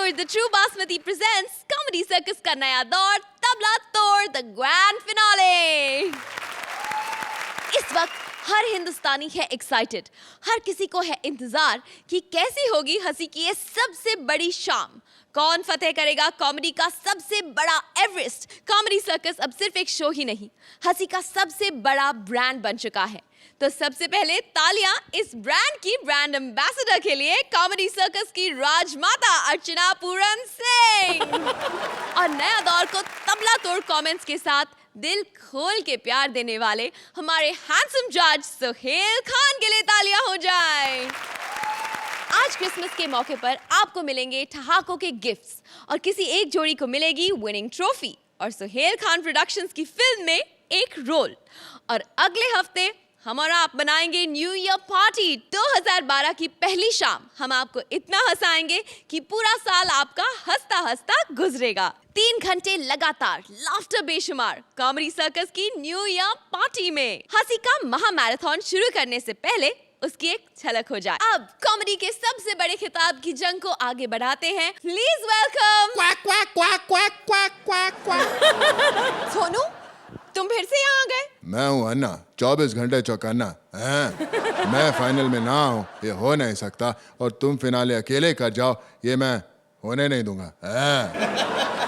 Thakur, the True Basmati presents Comedy Circus का नया दौर तबला तोड़ the grand finale. इस वक्त हर हिंदुस्तानी है एक्साइटेड, हर किसी को है इंतजार कि कैसी होगी हंसी की ये सबसे बड़ी शाम. कौन फतेह करेगा कॉमेडी का सबसे बड़ा एवरेस्ट. कॉमेडी सर्कस अब सिर्फ एक शो ही नहीं, हंसी का सबसे बड़ा ब्रांड बन चुका है. तो सबसे पहले तालियां इस ब्रांड की ब्रांड एम्बेसडर के लिए, कॉमेडी सर्कस की राजमाता अर्चना पूरन सिंह. और नया दौर को तबला तोड़ कमेंट्स के साथ दिल खोल के प्यार देने वाले हमारे हैंडसम जज सुहेल खान के लिए तालियां हो जाए. आज क्रिसमस के मौके पर आपको मिलेंगे ठहाकों के गिफ्ट्स और किसी एक जोड़ी को मिलेगी विनिंग ट्रॉफी और सुहेल खान प्रोडक्शंस की फिल्म में एक रोल. और अगले हफ्ते हम और आप बनाएंगे न्यू ईयर पार्टी. 2012 की पहली शाम हम आपको इतना हंसाएंगे कि पूरा साल आपका हंसता हंसता गुजरेगा. 3 घंटे लगातार लाफ्टर बेशुमार कॉमेडी सर्कस की न्यू ईयर पार्टी में. हंसी का महा मैराथन शुरू करने से पहले उसकी एक झलक हो जाए. अब कॉमेडी के सबसे बड़े खिताब की जंग को आगे बढ़ाते हैं. Please welcome. Quack quack quack quack quack quack quack. Sonu, तुम फिर से यहाँ आ गए? मैं हूँ अन्ना, 24 घंटे चौकन्ना. मैं फाइनल में ना हूँ ये हो नहीं सकता, और तुम फिनाले अकेले कर जाओ ये मैं होने नहीं दूंगा.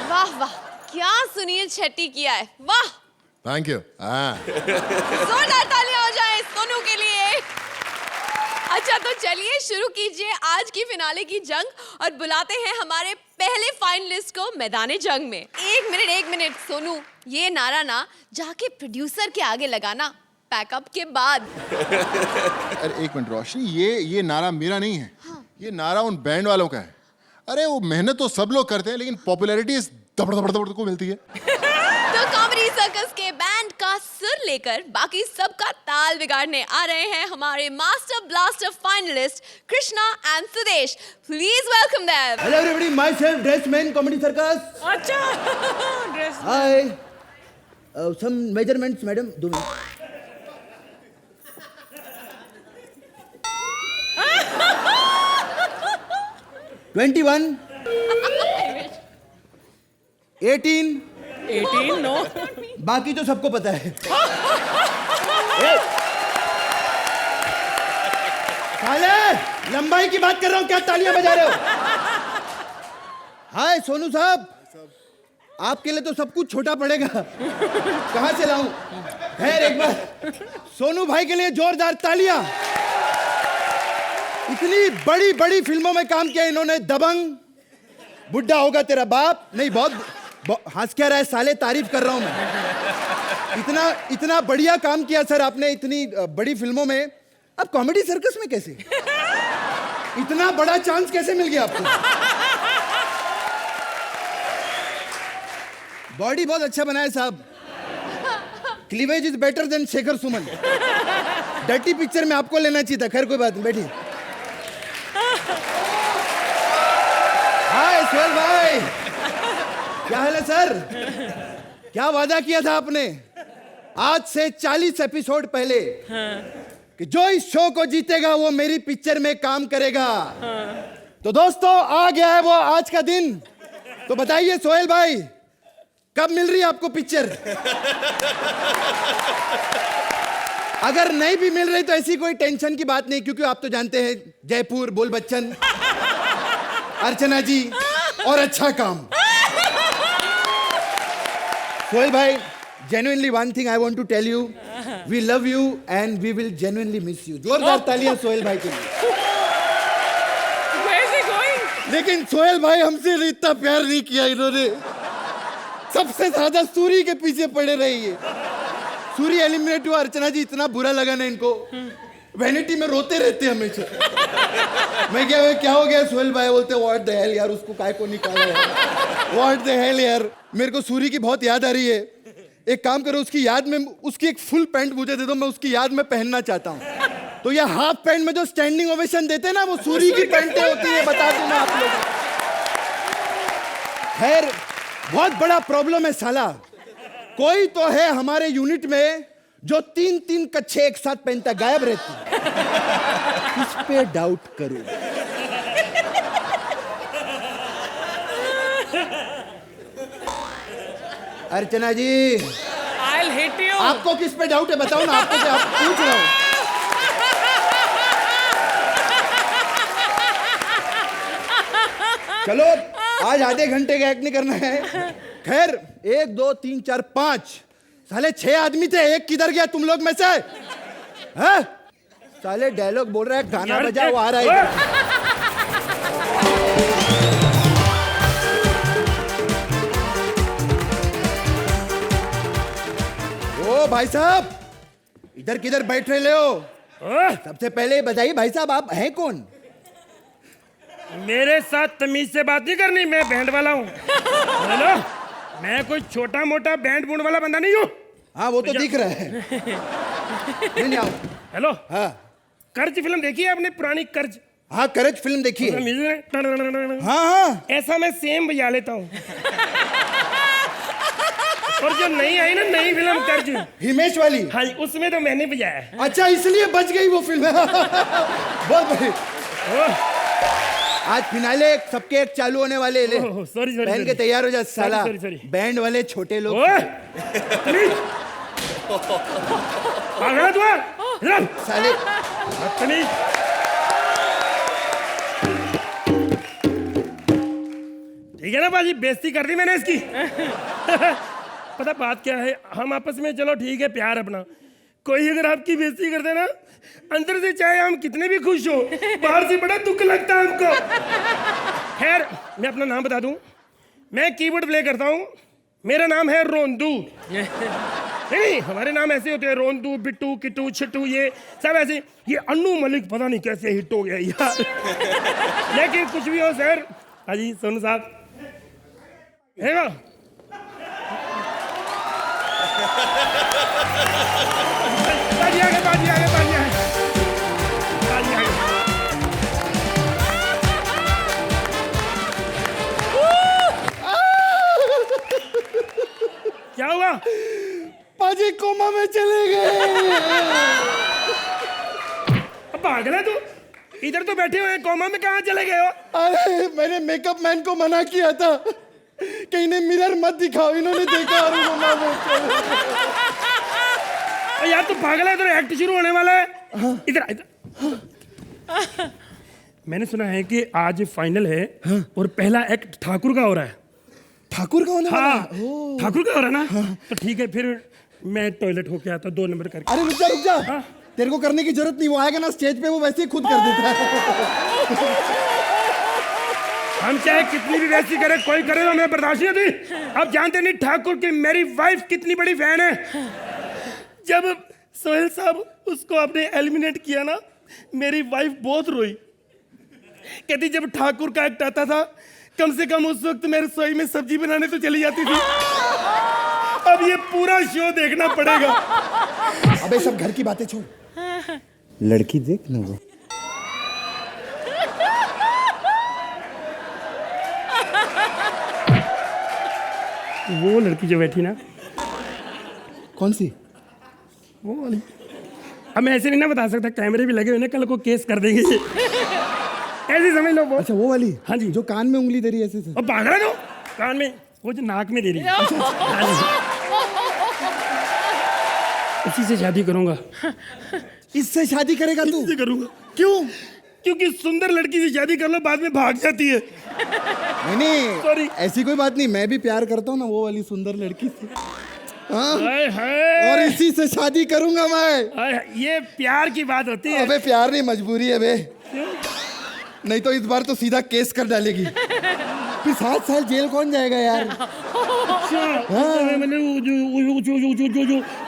वाह वाह, क्या सुनील शेट्टी किया है. वाह, थैंक यू. जोरदार तालियां हो जाए सोनू के लिए. अच्छा तो चलिए शुरू कीजिए आज की फिनाले की जंग और बुलाते हैं हमारे पहले फाइनलिस्ट को मैदाने जंग में. एक मिनट सोनू, ये नारा ना जाके प्रोड्यूसर के आगे लगाना पैकअप के बाद. अरे एक मिनट रोशनी, ये नारा मेरा नहीं है. हाँ. ये नारा उन बैंड वालों का है. अरे वो मेहनत तो सब लोग करते हैं लेकिन पॉपुलैरिटी इस दबड़ दबड़ दबड़ को मिलती है. तो कॉमेडी सर्कस के बैंड का सुर लेकर बाकी सबका ताल बिगाड़ने आ रहे हैं हमारे master blaster finalist Krishna and Sudesh. Please welcome them. Hello everybody, myself dressman comedy circus. अच्छा dress. Hi, some measurements madam. 2 minute. $21, 18 no. बाकी तो सबको पता है. साले, लंबाई की बात कर रहा हूँ, क्या तालियां बजा रहे हो? हाय सोनू साहब, आपके लिए तो सब कुछ छोटा पड़ेगा. कहाँ से लाऊं? खैर एक बार सोनू भाई के लिए जोरदार तालियां. इतनी बड़ी बड़ी फिल्मों में काम किया इन्होंने. दबंग, बुड्ढा होगा तेरा बाप. नहीं, बहुत हंस क्या रहा है साले, तारीफ कर रहा हूं मैं. इतना बढ़िया काम किया सर आपने इतनी बड़ी फिल्मों में. अब कॉमेडी सर्कस में कैसे? इतना बड़ा चांस कैसे मिल गया आपको? बॉडी बहुत अच्छा बनाया साहब. Cleavage is better than Shekhar Suman. Dirty picture में आपको लेना चाहिए था. खैर कोई बात नहीं, बैठिए. हाय सोहेल भाई, क्या हाल है सर? क्या वादा किया था आपने आज से 40 एपिसोड पहले? कि जो इस शो को जीतेगा वो मेरी पिक्चर में काम करेगा. तो दोस्तों आ गया है वो आज का दिन. तो बताइए सोहेल भाई, कब मिल रही है आपको पिक्चर? अगर नहीं भी मिल रही तो ऐसी कोई टेंशन की बात नहीं, क्योंकि आप तो जानते हैं जयपुर, बोल बच्चन, अर्चना जी और अच्छा काम. सोहेल भाई, genuinely one thing I want to tell you, we love you and we will genuinely miss you. जोरदार तालियां सोहेल भाई के लिए. Where is he going? लेकिन सोहेल भाई हमसे इतना प्यार नहीं किया इन्होंने. सबसे ज्यादा सूरी के पीछे पड़े रही. सूरी एलिमिनेट हुआ, अर्चना जी इतना बुरा लगा ना इनको. वैनिटी में रोते रहते हमेशा. मैं क्या हो गया सोहेल भाई? बोलते व्हाट द हेल यार, उसको काय को निकाला है. व्हाट द हेल यार, मेरे को सूरी की बहुत याद आ रही है. एक काम करो, उसकी याद में उसकी एक फुल पैंट मुझे दे दो, मैं उसकी याद में पहनना चाहता हूँ. तो ये हाफ पैंट में जो स्टैंडिंग ओवेशन देते हैं ना, वो सूरी की पैंटें होती है. बता दूं मैं आप लोग. खैर बहुत बड़ा प्रॉब्लम है साला. कोई तो है हमारे यूनिट में जो 3-3 कच्छे एक साथ पहनता, गायब रहती. इस पे डाउट करो. अर्चना जी, I'll hit you. आपको किस पे डाउट है बताओ ना, आपको क्या पूछ रहा हूँ। चलो आज आधे घंटे का एक्ट नहीं करना है। खैर 1 2 3 4 5 साले 6 आदमी थे, एक किधर गया तुम लोग में से? हैं? साले डायलॉग बोल रहा है, गाना बजा, वो आ रहा है। ओ भाई साहब, इधर किधर बैठ रहे हो? सबसे पहले बताइए भाई साहब, आप हैं कौन? मेरे साथ तमीज से बात नहीं करनी, मैं बैंड वाला हूँ। हेलो, मैं कोई छोटा मोटा बैंड बूंड वाला बंदा नहीं हूँ। हाँ वो तो दिख रहा है। नहीं आओ। हेलो, हाँ कर्ज फिल्म देखी है आपने, पुरानी कर्ज? हाँ करज फिल्म देखी है। म्यूजिक है। हाँ हाँ ऐसा मैं सेम बजा लेता हूँ। और जो नई आई ना, नई फिल्म कर्ज, हिमेश वाली, हाँ उसमें तो मैंने बजाया है। अच्छा इसलिए बच गई वो फिल्म। बहुत बढ़िया। आज फिनाले सबके एक चालू होने वाले, ले सॉरी पहन के तैयार हो जा साला। sorry. बैंड वाले छोटे लोग। पागल तू है? साले तमीज। ठीक है ना बाजी, बेइज्जती कर दी मैंने इसकी। पता बात क्या है, हम आपस में चलो ठीक है, प्यार अपना, कोई अगर आपकी बेइज्जती कर देना, अंदर से चाहे हम कितने भी खुश हो, बाहर से बड़ा दुख लगता है हमको। खैर मैं अपना नाम बता दूं, मैं कीबोर्ड प्ले करता हूं, मेरा नाम है रोंदू। नहीं हमारे नाम ऐसे होते हैं, रोंदू, बिट्टू, किट्टू, छिट्टू, ये सब ऐसे। ये अन्नू मलिक पता नहीं कैसे हिट हो गया यार। लेकिन कुछ भी हो सर, हाजी सोनू साहब है ना? बाजी आगे, बाजी आगे, बाजी आगे, बाजी आगे। क्या हुआ? पाजी कोमा में चले गए। अब पागल है तू, इधर तो बैठे हुए हैं, कोमा में कहाँ चले गए हो? अरे मैंने मेकअप मैन को मना किया था कि इन्हें मिरर मत दिखाओ, इन्होंने देखा और कोमा में चले गए। यार तू पागल है, इधर एक्ट शुरू होने वाला है। इधर इधर। मैंने सुना है कि आज फाइनल है और पहला एक्ट ठाकुर का हो रहा है। ठाकुर का होने वाला हाँ है? ठाकुर का हो रहा है ना, तो ठीक है फिर मैं टॉयलेट होके आता 2 नंबर करके। अरे रुक जा। तेरे को करने की जरूरत नहीं, वो आएगा ना स्टेज पे, वो वैसे ही खुद कर देता है। हम चाहे कितनी भी बेइज्जती करे, कोई करे तो हमें बर्दाश्त नहीं होती। अब जानते नहीं ठाकुर की मेरी वाइफ कितनी बड़ी फैन है। जब सोहेल साहब उसको आपने एलिमिनेट किया ना, मेरी वाइफ बहुत रोई। कहती जब ठाकुर का एक्ट आता था, कम से कम उस वक्त मेरे रसोई में सब्जी बनाने तो चली जाती थी। अब ये पूरा शो देखना पड़ेगा। अबे सब घर की बातें छोड़, लड़की देख ना वो लड़की जो बैठी ना, कौन सी? वो वाली। अब मैं ऐसे नहीं ना बता सकता, कैमरे भी लगे हुए ना, कल को केस कर देंगे। ऐसे समझ लो वो। अच्छा वो वाली? हाँ जी। जो कान में उंगली दे रही है ऐसे से? अब पागल है तो कान में, वो जो नाक में दे रही है। उसी से शादी करूंगा। इससे शादी करेगा तू? इससे करूंगा। क्यों? क्योंकि सुंदर लड़की से शादी कर लो, बाद में भाग जाती है। नहीं Sorry. ऐसी कोई बात नहीं, मैं भी प्यार करता हूँ ना वो वाली सुंदर लड़की से। हाँ? हाय हाय। और इसी से शादी करूंगा मैं। हाय, ये प्यार की बात होती है। अबे प्यार नहीं, मजबूरी है बे। नहीं तो इस बार तो सीधा केस कर डालेगी। फिर 7 साल जेल कौन जाएगा यार? मतलब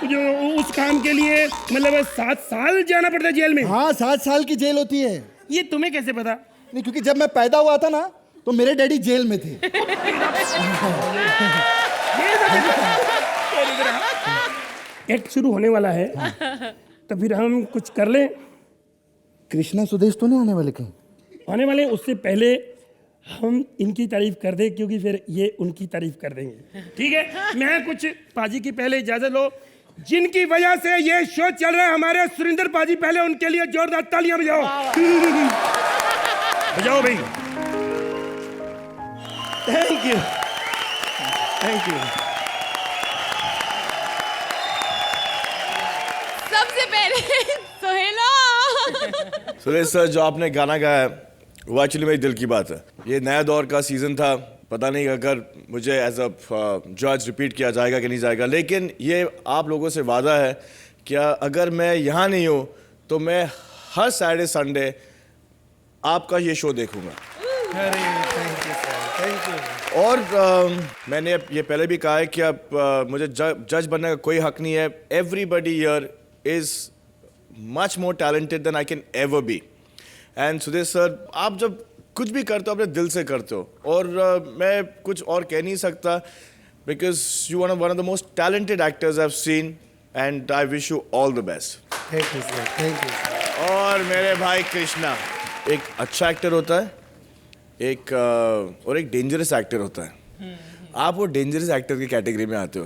जो उस काम के लिए मतलब 7 साल जाना पड़ता है जेल में? हाँ 7 साल की जेल होती है। ये तुम्हें कैसे पता? नहीं क्योंकि जब मैं पैदा हुआ था ना, तो मेरे डैडी जेल में थे। एक्ट शुरू होने वाला है, तो फिर हम कुछ कर लें। कृष्णा सुदेश तो नहीं आने वाले कहीं? आने वाले, उससे पहले हम इनकी तारीफ कर दें, क्योंकि फिर ये उनकी तारीफ कर देंगे। ठीक है, मैं कुछ पाजी की पहले इजाजत लो, जिनकी वजह से ये शो चल रहा है, हमारे सुरेंद्र पाजी, पहले उनके लिए जोरदार तालियां बजाओ। बजाओ भाई। Thank you, thank you. सबसे पहले सोहेला। सुरेश सर, जो आपने गाना गाया वो एक्चुअली मेरे दिल की बात है। ये नया दौर का सीजन था, पता नहीं अगर मुझे एज अ जज रिपीट किया जाएगा कि नहीं जाएगा, लेकिन ये आप लोगों से वादा है कि अगर मैं यहाँ नहीं हूँ तो मैं हर सैटरडे संडे आपका ये शो देखूंगा। और मैंने ये पहले भी कहा है कि अब मुझे जज बनने का कोई हक नहीं है। Everybody here is much more talented than I can ever be. And Sudesh sir, आप जब कुछ भी करते हो अपने दिल से करते हो, और मैं कुछ और कह नहीं सकता, because you are one of the most talented actors I have seen, and I wish you all the best. Thank you sir, thank you. और मेरे भाई कृष्णा, एक अच्छा एक्टर होता है एक और एक डेंजरस एक्टर होता है। आप वो डेंजरस एक्टर की कैटेगरी में आते हो।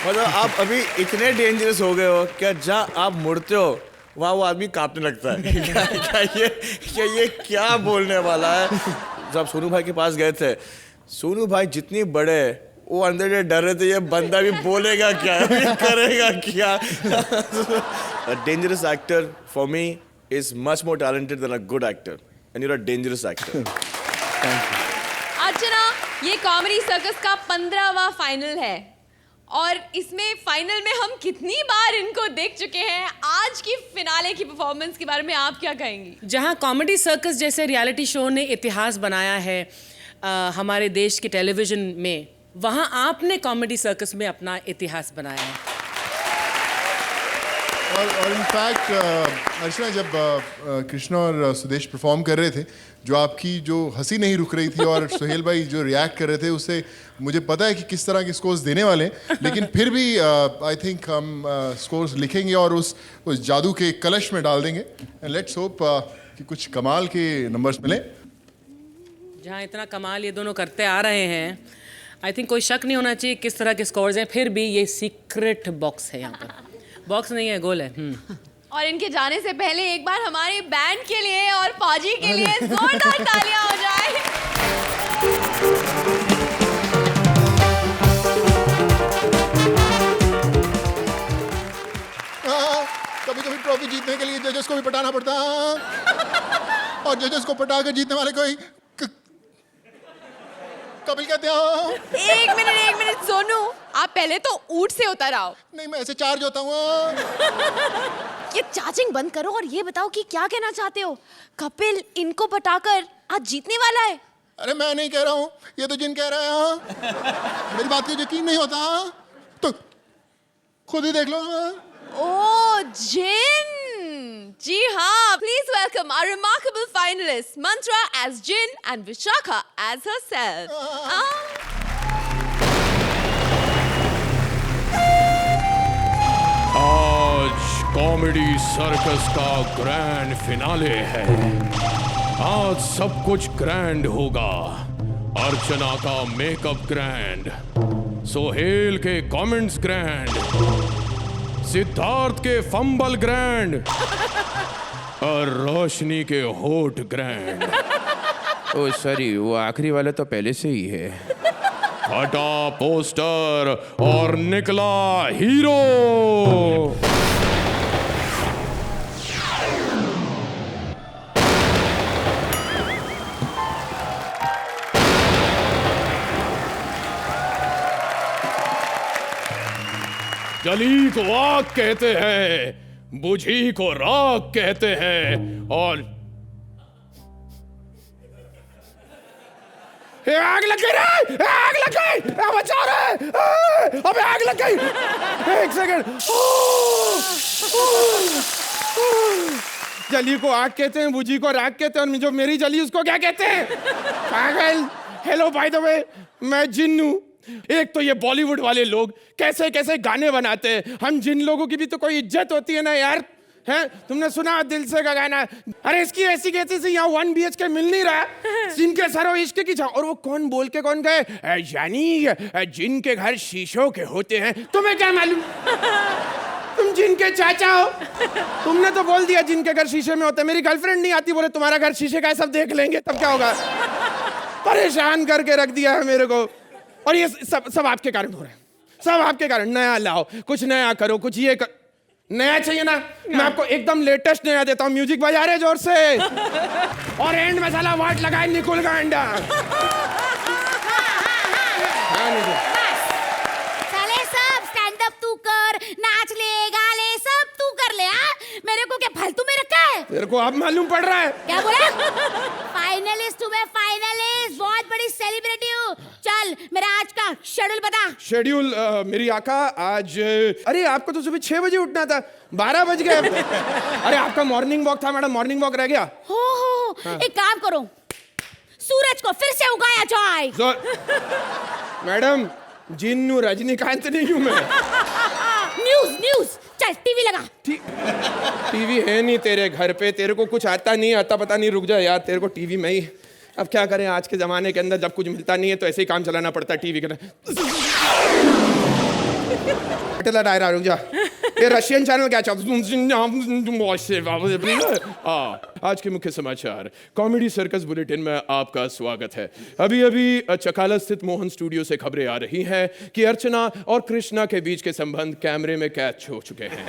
मतलब आप अभी इतने डेंजरस हो गए हो क्या, जहाँ आप मुड़ते हो वहाँ वो आदमी कांपने लगता है। क्या ये क्या बोलने वाला है। जब सोनू भाई के पास गए थे, सोनू भाई जितनी बड़े, वो अंदर से डर रहे थे ये बंदा भी बोलेगा क्या, अभी करेगा क्या। Dangerous actor for me is much more talented than a good actor, and you're a dangerous actor. अर्चना, ये कॉमेडी सर्कस का 15वां फाइनल है और इसमें फाइनल में हम कितनी बार इनको देख चुके हैं। आज की फिनाले की परफॉर्मेंस के बारे में आप क्या कहेंगी? जहां कॉमेडी सर्कस जैसे रियलिटी शो ने इतिहास बनाया है हमारे देश के टेलीविजन में, वहां आपने कॉमेडी सर्कस में अपना इतिहास बनाया है। और इनफैक्ट अर्चना, जब कृष्णा और सुदेश परफॉर्म कर रहे थे, जो आपकी जो हंसी नहीं रुक रही थी और सोहेल भाई जो रिएक्ट कर रहे थे, उससे मुझे पता है कि किस तरह के स्कोर्स देने वाले हैं। लेकिन फिर भी आई थिंक हम स्कोर्स लिखेंगे और उस जादू के कलश में डाल देंगे। एंड लेट्स होप कि कुछ कमाल के नंबर्स मिलें। जहां इतना कमाल ये दोनों करते आ रहे हैं, आई थिंक कोई शक नहीं होना चाहिए किस तरह के स्कोर्स हैं। फिर भी ये सीक्रेट बॉक्स है, यहाँ पर बॉक्स नहीं है, गोल है। और इनके जाने से पहले एक बार हमारे बैंड के लिए और फौजी के लिए जोरदार तालियां हो जाए। कभी कभी ट्रॉफी जीतने के लिए जजेस को भी पटाना पड़ता है, और जजेस को पटा कर जीतने वाले कोई कपिल कहते हो। एक मिनट सोनू, आप पहले तो ऊंट से उतर आओ। नहीं, मैं ऐसे चार्ज होता हूँ। ये चार्जिंग बंद करो और ये बताओ कि क्या कहना चाहते हो। कपिल इनको पटाकर आज जीतने वाला है। अरे मैं नहीं कह रहा हूँ, ये तो जिन कह रहा है। मेरी बात को यकीन नहीं होता तो खुद ही देख लो। ओ जिन, जी हाँ, please welcome our remarkable finalists Mantra as Jin and Vishakha as herself. आज कॉमेडी सर्कस का ग्रैंड फिनाले है। आज सब कुछ ग्रैंड होगा। अर्चना का मेकअप ग्रैंड, सोहेल के कमेंट्स ग्रैंड, सिद्धार्थ के फंबल ग्रैंड और रोशनी के होठ ग्रैंड। ओ सॉरी, वो आखिरी वाला तो पहले से ही है। फटा पोस्टर और निकला हीरो। जली को आग कहते हैं, बुझी को राख कहते हैं, और आग लग गई रे, आग लग गई, बचा रे, अबे आग लग गई। एक सेकंड। जली को आग कहते हैं, बुझी को राख कहते हैं, और जो मेरी जली उसको क्या कहते हैं? पागल। हेलो बाय द वे, मैं जिन हूं। एक तो ये बॉलीवुड वाले लोग कैसे कैसे गाने बनाते हैं, हम जिन लोगों की भी तो कोई इज्जत होती है ना यार। है, तुमने सुना दिल से का गाना? अरे इसकी ऐसी कैसी से यहाँ 1 BHK मिल नहीं रहा, जिनके सरो इश्क की छाव। और वो कौन बोल के कौन गए, यानी जिनके घर शीशों के होते हैं। तुम्हें क्या मालूम? तुम जिनके चाचा हो, तुमने तो बोल दिया जिनके घर शीशे में होते हैं। मेरी गर्लफ्रेंड नहीं आती, बोले तुम्हारा घर शीशे का है, सब देख लेंगे, तब क्या होगा? परेशान करके रख दिया है मेरे को। और ये सब आपके कारण हो रहा है, सब आपके कारण। नया लाओ, कुछ नया करो, कुछ ये कर। नया चाहिए ना? मैं आपको एकदम लेटेस्ट नया देता हूँ। म्यूजिक बजा रहे जोर से। और एंड में साला वाट लगाए निकुल का अंडा। साले सब स्टैंड अप तू कर, नाच ले, गा ले, सब तू कर ले। हाँ, मेरे को क्या फालतू में रखा है? तेरे को अब मालूम पड़ रहा है? क्या बोला? फाइनलिस्ट हूँ मैं, फाइनलिस्ट, बहुत बड़ी सेलिब्रिटी हूँ। चल मेरा आज का शेड्यूल बता। शेड्यूल मेरी आका आज, अरे आपको तो सुबह 6 बजे उठना था, 12 बज गए। अरे आपका मॉर्निंग वॉक था मैडम, मॉर्निंग वॉक रह गया। हो एक काम करो, सूरज को फिर से उगाया जाए। मैडम जिन्नू रजनीकांत नहीं हूँ मैं। न्यूज चल टीवी लगा। टीवी है नहीं तेरे घर पे, तेरे को कुछ आता नहीं, आता पता नहीं। रुक जा यार, तेरे को टीवी में ही, अब क्या करें आज के जमाने के अंदर जब कुछ मिलता नहीं है तो ऐसे ही काम चलाना पड़ता है टीवी के अंदर। डायरा रुक जा, ये रशियन चैनल क्या चाहता? आज के मुख्य समाचार, कॉमेडी सर्कस बुलेटिन में आपका स्वागत है। अभी अभी चकाला स्थित मोहन स्टूडियो से खबरें आ रही हैं कि अर्चना और कृष्णा के बीच के संबंध कैमरे में कैद हो चुके हैं।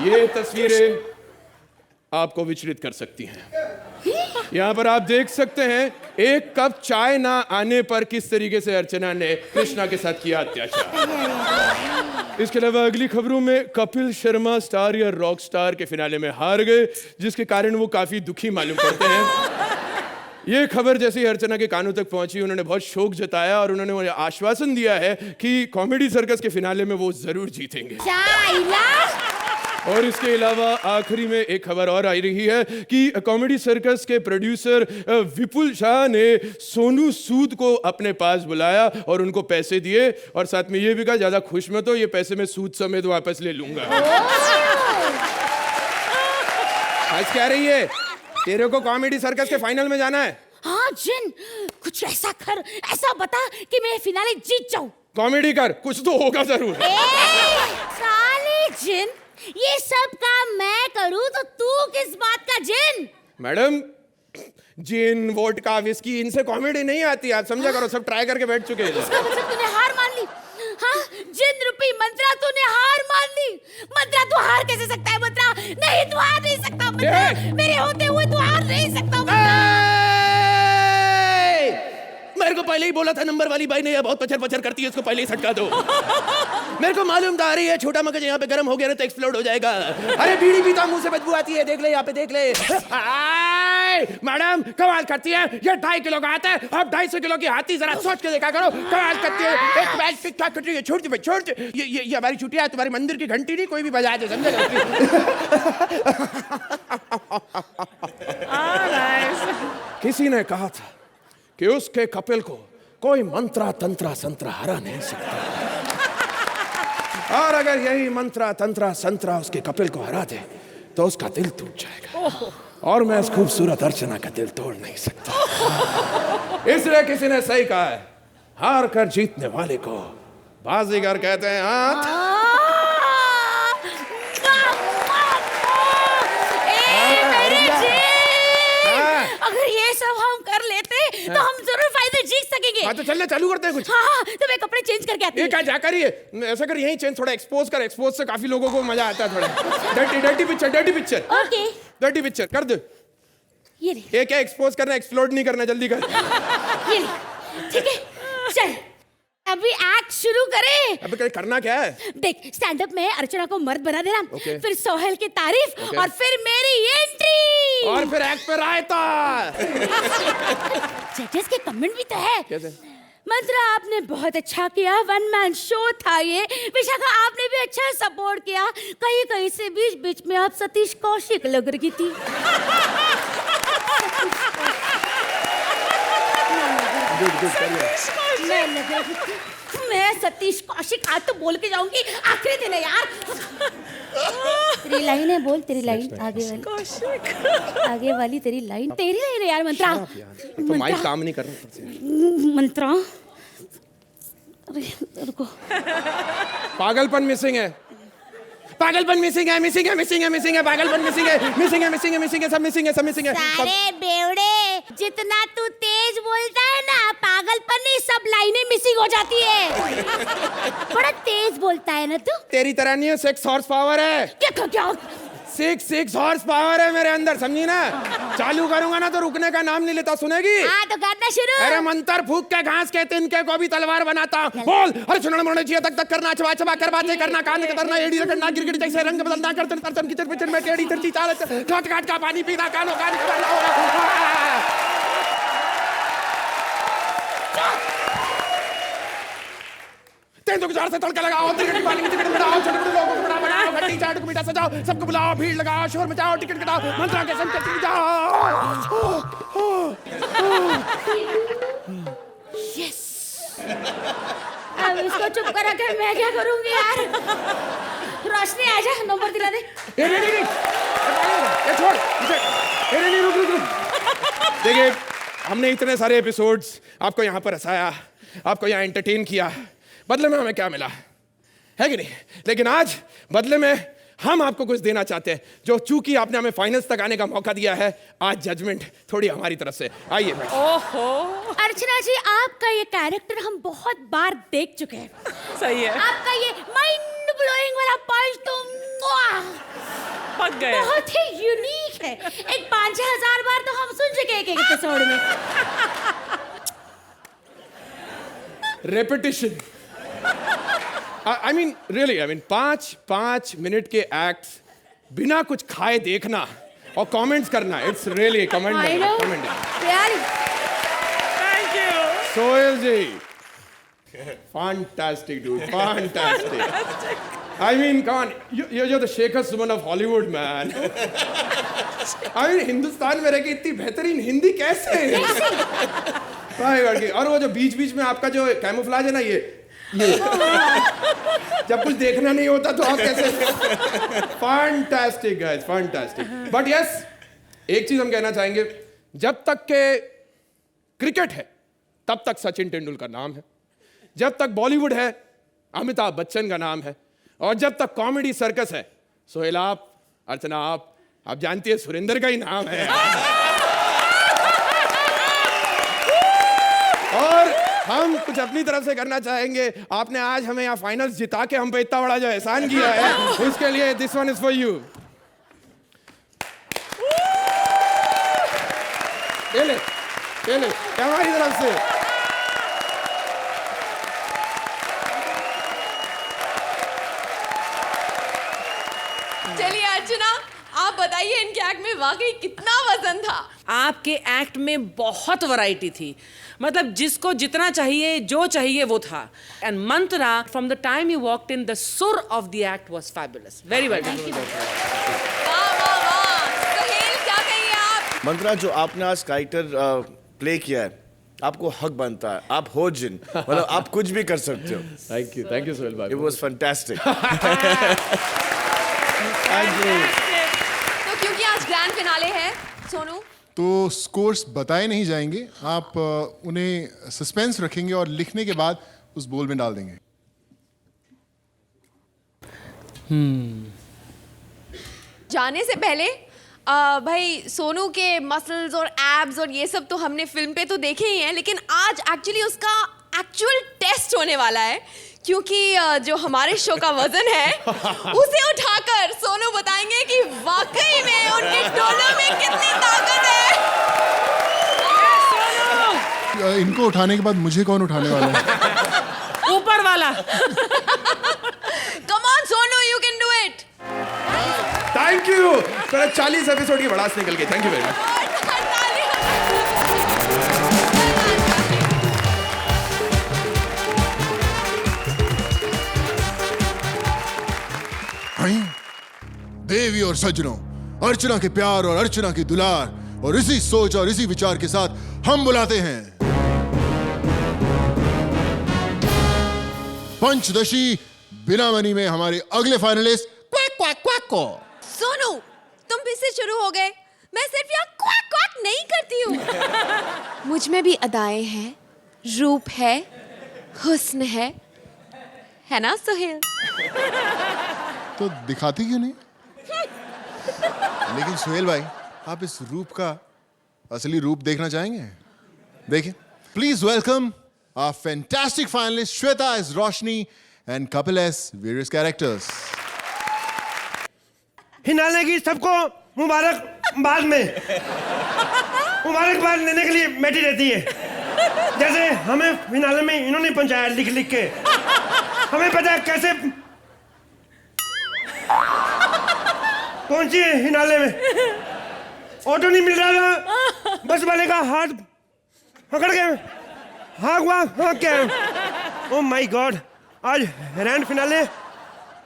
ये तस्वीरें आपको विचलित कर सकती हैं। यहाँ पर आप देख सकते हैं एक कप चाय ना आने पर किस तरीके से अर्चना ने कृष्णा के साथ किया अत्याचार। इसके अलावा अगली खबरों में कपिल शर्मा स्टार या रॉक स्टार के फिनाले में हार गए, जिसके कारण वो काफी दुखी मालूम पड़ते हैं। ये खबर जैसे ही अर्चना के कानों तक पहुंची, उन्होंने बहुत शोक जताया और उन्होंने मुझे आश्वासन दिया है कि कॉमेडी सर्कस के फिनाले में वो जरूर जीतेंगे। और इसके अलावा आखिरी में एक खबर और आई रही है कि कॉमेडी सर्कस के प्रोड्यूसर विपुल शाह ने सोनू सूद को अपने पास बुलाया और उनको पैसे दिए, और साथ में ये भी कहा ज्यादा खुश मत हो, ये पैसे मैं सूद समेत वापस ले लूंगा। आज क्या रही है? तेरे को कॉमेडी सर्कस के फाइनल में जाना है। हाँ जिन, कुछ ऐसा कर, ऐसा बता कि मैं फिनाले जीत जाऊं। कॉमेडी कर, कुछ तो होगा जरूर। साले जिन, ये सब काम मैं करूं तो तू किस बात का जिन? मैडम जिन, वोडका, विस्की, इनसे कॉमेडी नहीं आती, आप समझा करो, सब ट्राई करके बैठ चुके हैं। इसका मतलब तूने हार मान ली? हाँ, जिन रूपी मंत्रा तूने हार मान ली। मंत्रा तू हार कैसे सकता है? मंत्रा नहीं, तू हार नहीं सकता। मंत्रा मेरे होते हुए तू हार नहीं सकता। मेरे को पहले ही बोला था नंबर वाली बाई ने, ये बहुत पचर पचर करती है, इसको पहले ही सटका दो। मेरे को मालूम था, अरे ये छोटा मगज यहाँ पे गर्म हो गया ना तो एक्सप्लोड हो जाएगा। अरे बीड़ी पीता मुंह से बदबू आती है, देख ले यहाँ पे, देख ले। मैडम कमाल करती है, ये 2.5 किलो का आता है, अब 250 किलो की हाथी, जरा सोच के देखा करो, कमाल करती है। एक बैच टिक टाक करती है, छोड़ ये हमारी छुट्टियां है, तुम्हारी मंदिर की घंटी नहीं कोई भी बजा दे, समझे? किसी ने कहा था कि उसके कपिल को कोई मंत्रा तंत्रा संतरा हरा नहीं सकता, और अगर यही मंत्रा तंत्रा संतरा उसके कपिल को हरा दे तो उसका दिल टूट जाएगा, और मैं इस खूबसूरत अर्चना का दिल तोड़ नहीं सकता। इसलिए किसी ने सही कहा है, हार कर जीतने वाले को बाजीगर कहते हैं। अगर ये सब हम कर लेते तो हम जरूर फाइनल जीत सकेंगे। हाँ तो चलना चालू करते हैं कुछ। हाँ, तो मैं कपड़े चेंज करके आती हूँ। क्या जाकर ही है, ऐसा कर यहीं चेंज, थोड़ा एक्सपोज कर, एक्सपोज से काफी लोगों को मजा आता है थोड़ा। Dirty picture okay, dirty picture कर दे। ये ले। ये क्या एक्सपोज करना, एक्सप्लोड नहीं करना, जल्दी कर। ये ले, ठीक है, चल अभी एक्ट शुरू करें। अबे करना क्या है? देख, स्टैंड अप में अर्चना को मर्द बना देना, Okay. फिर सोहेल की तारीफ, Okay. और फिर मेरी एंट्री, और फिर एक्ट पे रायता। जजेस के कमेंट भी तो है। कैसे? मंत्रा आपने बहुत अच्छा किया, 1 मैन शो था ये। विशाखा आपने भी अच्छा सपोर्ट किया, कहीं कहीं से बीच बीच में आप सतीश कौशिक लग रही थी। मैं सतीश कौशिक आज तो बोल के जाऊंगी, आखिरी दिन है यार। तेरी लाइन है, बोल तेरी लाइन, आगे वाली, आगे वाली तेरी लाइन है यार। मंत्रा, तो माइक काम नहीं कर रहा। मंत्रा, अरे रुको, पागलपन मिसिंग है, पागलपन मिसिंग है, पागलपन मिसिंग है, सब मिसिंग है। सारे बेवड़े, जितना तू तेज बोलता है ना, पागलपन नहीं, सब लाइनें मिसिंग हो जाती है। बड़ा तेज बोलता है ना तू। तेरी तरह नहीं है, 6 हॉर्स पावर है। क्या 6 हॉर्स पावर है मेरे अंदर, समझी ना? चालू करूंगा ना तो रुकने का नाम नहीं लेता, सुनेगी? हाँ तो करना शुरू। अरे मंत्र फूक के घास के तिनके को भी तलवार बनाता हूं। बोल। अरे सुनना मोड़ने चाहिए, तक तक करना, चबा चबा कर बातें करना, कान कतरना, एड़ी रगड़ना, गिरगिट जैसे रंग बदलना, करतन तरतन किचन पिचन में टेढ़ी तिरछी चाल, काट काट का पानी पीना, कानों कान करना। तेंदुआ के झाड़ से तड़का लगाओ, तिरकटी पानी में टिकट बनाओ, छोटे बड़े लोगों को बड़ा बनाओ, खट्टी चाट को मीठा सजाओ, सबको बुलाओ, भीड़ लगाओ, शोर मचाओ, टिकट कटाओ, मंत्रा के संग कटी जाओ। यस। अब इसको चुप करा के मैं क्या करूंगी यार? रोशनी आजा, नंबर दिला दे। ये छोड़, नहीं रुक। देखिए, हमने इतने सारे एपिसोड्स आपको यहाँ पर हंसाया, आपको यहाँ एंटरटेन किया, बदले में हमें क्या मिला है कि नहीं? लेकिन आज बदले में हम आपको कुछ देना चाहते हैं, जो चूंकि आपने हमें फाइनल्स तक आने का मौका दिया है, आज जजमेंट थोड़ी हमारी तरफ से। आइए। ओहो, अर्चना जी, आपका ये कैरेक्टर हम बहुत बार देख चुके हैं। सही है, आपका ये माइंड ब्लोइंग वाला पंच तो पक गए। बहुत ही यूनिक है। एक 5-6 हजार बार तो हम सुन चुके हैं एक एपिसोड में। Repetition. I mean, really, I mean, 5 minute के एक्ट्स बिना कुछ खाए देखना और कमेंट्स करना, it's really commendable. Thank you Sohail ji, fantastic dude, fantastic. I mean, come on, you're the Shekhar Suman of Hollywood, man. I mean, Hindustan में रह के इतनी बेहतरीन हिंदी कैसे? और वो जो बीच बीच में आपका जो कैमोफ्लेज है ना, ये जब कुछ देखना नहीं होता तो आप कैसे? Fantastic guys, fantastic. But yes, एक चीज हम कहना चाहेंगे, जब तक के क्रिकेट है तब तक सचिन तेंदुलकर नाम है, जब तक बॉलीवुड है अमिताभ बच्चन का नाम है, और जब तक कॉमेडी सर्कस है सोहेल आप, अर्चना आप जानती है सुरेंद्र का ही नाम है। और हम कुछ अपनी तरफ से करना चाहेंगे। आपने आज हमें यहाँ फाइनल्स जिता के हम पे इतना बड़ा जो एहसान किया है, उसके लिए this one is for you. ले हमारी तरफ से। चलिए अर्चना, आप बताइए इनके एक्ट में वाकई कितना वजन था? आपके एक्ट में बहुत वैरायटी थी, मतलब जिसको जितना चाहिए, जो चाहिए वो था। And Mantra, from the time you walked in, the sur of the act was fabulous. Very well done. Sohail, क्या कहिए आप? मंत्रा, जो आपने आज कैरेक्टर प्ले किया है, आपको हक बनता है, आप हो जिन, मतलब आप कुछ भी कर सकते हो। थैंक यू सोहेल भाई। It was fantastic. तो क्योंकि आज ग्रैंड फिनाले है सोनू, तो स्कोर्स बताए नहीं जाएंगे, आप उन्हें सस्पेंस रखेंगे और लिखने के बाद उस बोल में डाल देंगे। जाने से पहले भाई, सोनू के मसल्स और एब्स और ये सब तो हमने फिल्म पे तो देखे ही हैं, लेकिन आज एक्चुअली उसका एक्चुअल टेस्ट होने वाला है, क्योंकि जो हमारे शो का वजन है उसे उठाकर सोनू बताएंगे कि वाकई में उनके डोलों में कितनी ताकत है। इनको उठाने के बाद मुझे कौन उठाने वाला है? ऊपर वाला। Come on Sonu, you can do it. Thank you. 40 episode की भड़ास निकल गई। Thank you very much. देवी और सज्जनों, अर्चना के प्यार और अर्चना की दुलार और इसी सोच और इसी विचार के साथ हम बुलाते हैं पंचदशी बिना मनी में हमारे अगले फाइनलिस्ट क्वैक क्वैक क्वैक को। सोनू, तुम फिर से शुरू हो गए। मैं सिर्फ यहाँ क्वैक क्वैक नहीं करती हूँ। मुझ में भी अदाएं हैं, रूप है, हुस्न है ना सोहेल? तो दिखाती क्यों नहीं? लेकिन सोहेल भाई, आप इस रूप का असली रूप देखना चाहेंगे? देखिए, please welcome our fantastic finalists Shweta as Roshni and Kapil as various characters. हिनाले की सबको मुबारकबाद में मुबारकबाद लेने के लिए बैठी रहती है। जैसे हमें फिनाले में इन्होंने पहुंचाया लिख लिख के, हमें पता है कैसे पहुंची है हिनाले में। ऑटो नहीं मिल रहा था, बस वाले का हाथ पकड़ के हाँ क्या ओ माय गॉड, आज ग्रैंड फिनाले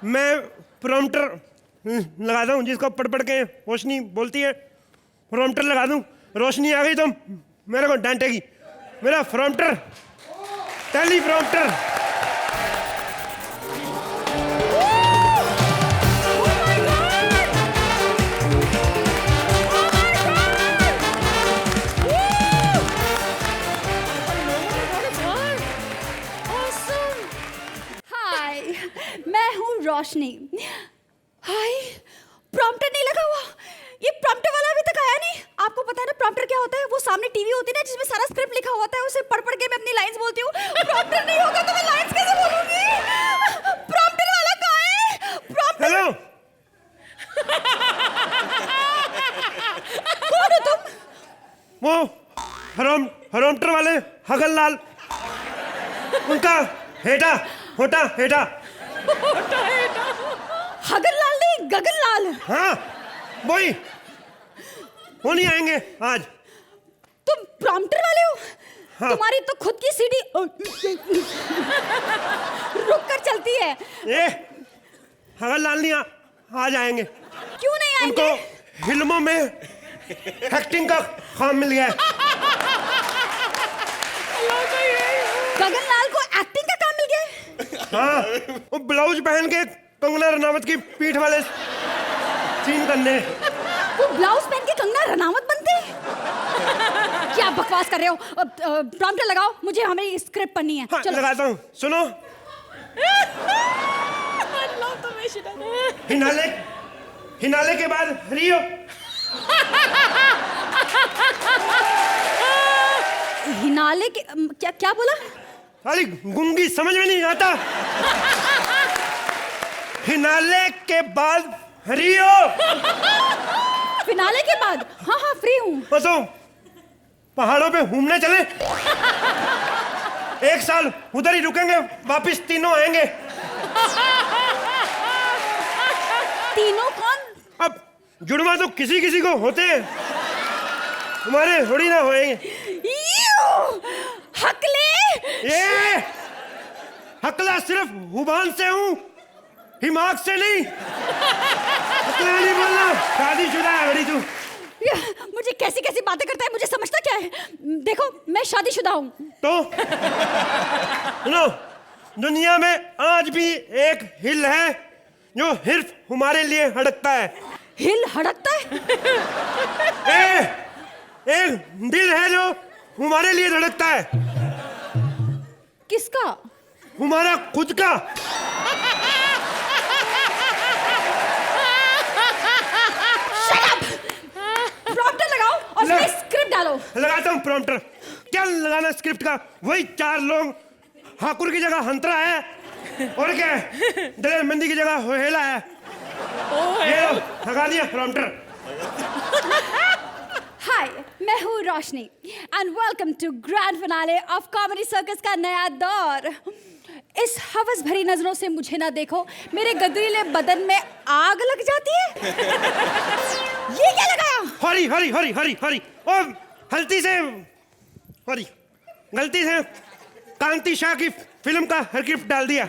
मैं प्रॉम्प्टर लगाता हूँ जिसको पढ़ पढ़ के रोशनी बोलती है, प्रॉम्प्टर लगा दूँ। रोशनी आ गई तो मेरे को डांटेगी। मेरा प्रॉम्प्टर, टेली प्रॉम्प्टर। हाय, मैं हूँ रोशनी। हाय, प्रॉम्प्टर नहीं लगा हुआ। ये प्रॉम्प्टर वाला अभी तक आया नहीं। आपको पता है ना प्रॉम्प्टर क्या होता है? वो सामने टीवी होती है ना जिसमें सारा स्क्रिप्ट लिखा होता है, उसे पढ़ पढ़ के मैं अपनी लाइंस बोलती हूँ। प्रॉम्प्टर नहीं होगा तो मैं लाइंस कैसे बोलूंगी? प्रॉम्प्टर वाला कहाँ है? प्रॉम्प्टर। हेलो, कौन हो तुम? वो प्रॉम्प्टर वाले हगन लाल, उनका हेटा होटा हेटा। हगन लाल नहीं, गगन लाल। हाँ वही, वो नहीं आएंगे आज। तुम प्रॉम्प्टर वाले हो? हाँ। तुम्हारी तो खुद की सीढ़ी रुक कर चलती है। ए, हगन लाल नहीं आज आएंगे। क्यों नहीं उनको आएंगे? फिल्मों में एक्टिंग का काम मिल गया है। गगन लाल को एक्टिंग का काम मिल गया है? हाँ, वो ब्लाउज पहन के कंगना रनावत की पीठ वाले सीन करने। वो ब्लाउज पहन के कंगना रनावत बनते हैं? क्या बकवास कर रहे हो? प्रॉम्प्टर लगाओ, मुझे हमारी स्क्रिप्ट पढ़नी है। हाँ, चलो लगाता हूँ, सुनो। हिनाले के बाद रियो। हिनाले के क्या बोला? अरे गुंगी, समझ में नहीं आता। हिनाले के बाद रियो। फिनाले के बाद? हाँ फ्री हूँ। बस पहाड़ों पे घूमने चले, 1 साल उधर ही रुकेंगे, वापिस तीनों आएंगे। तीनों कौन? अब जुड़वा तो किसी किसी को होते हैं, तुम्हारे थोड़ी ना होएंगे। हकले! ये हकला सिर्फ हुबान से हूँ, हिमाक से नहीं। हकला नहीं बोलना, शादीशुदा है बड़ी तू। मुझे कैसी कैसी बातें करता है, मुझे समझता क्या है? देखो मैं शादीशुदा हूँ। तो सुनो, दुनिया में आज भी एक हिल है जो सिर्फ हमारे लिए हड़कता है। हिल हड़कता है? एक दिल है जो हमारे लिए धड़कता है। किसका? हमारा खुद का। प्रॉम्प्टर लगाओ और उसमें स्क्रिप्ट डालो। लगाता हूँ प्रॉम्प्टर। क्या लगाना स्क्रिप्ट का? वही 4 लोग, हाकुर की जगह हंतरा है, और क्या है, दलेर मंदी की जगह होहेला है। ये लो, लगा दिया प्रॉम्प्टर। हाय, मैं हूँ Roshni and welcome to grand finale of comedy circus का नया दौर। इस हवस भरी नजरों से मुझे ना देखो, मेरे गदरीले बदन में आग लग जाती है। ये क्या लगाया? हरी हरी हरी हरी हरी, और हल्दी से हरी, गलती से कांति शाह की फिल्म का हरगिफ्ट डाल दिया।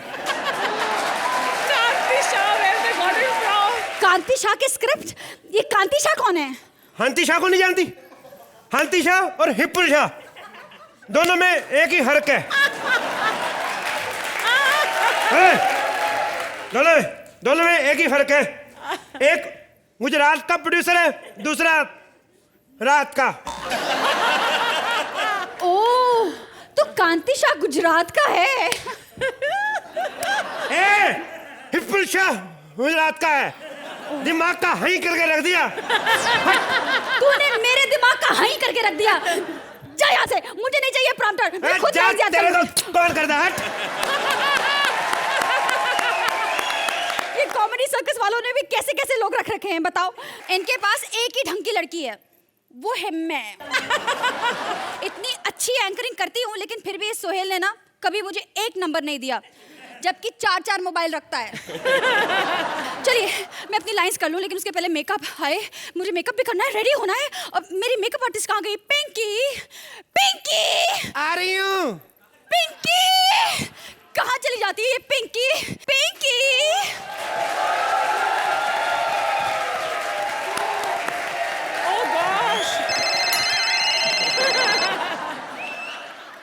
कांति शाह की स्क्रिप्ट? ये कांति शाह कौन है? हांती शाह को नहीं जानती? हांती शाह और हिप्पुल शाह दोनों में एक ही हरक है। दोनों में एक ही फर्क है। एक गुजरात का प्रोड्यूसर है, दूसरा रात का। ओह, तो कांति शाह गुजरात का है। हिप्पुल शाह गुजरात का है। दिमाग का हई करके रख दिया। तूने मेरे दिमाग का हाई करके रख दिया। जा यहाँ से, मुझे नहीं चाहिए प्रॉम्प्टर। मैं खुद जा, लग जाती तेरे हूँ। को कौन करता हट। ये कॉमेडी सर्कस वालों ने भी कैसे कैसे लोग रख रखे हैं बताओ। इनके पास एक ही ढंग की लड़की है, वो है मैं। इतनी अच्छी एंकरिंग करती हूँ लेकिन फिर भी इस सोहेल ने ना कभी मुझे 1 नंबर नहीं दिया, जबकि 4 मोबाइल रखता है। चलिए मैं अपनी लाइंस कर लूं, लेकिन उसके पहले मेकअप। हाय, मुझे मेकअप भी करना है, रेडी होना है। और मेरी मेकअप आर्टिस्ट कहाँ गई? पिंकी, पिंकी आ रही हूँ। पिंकी कहाँ चली जाती है ये पिंकी? पिंकी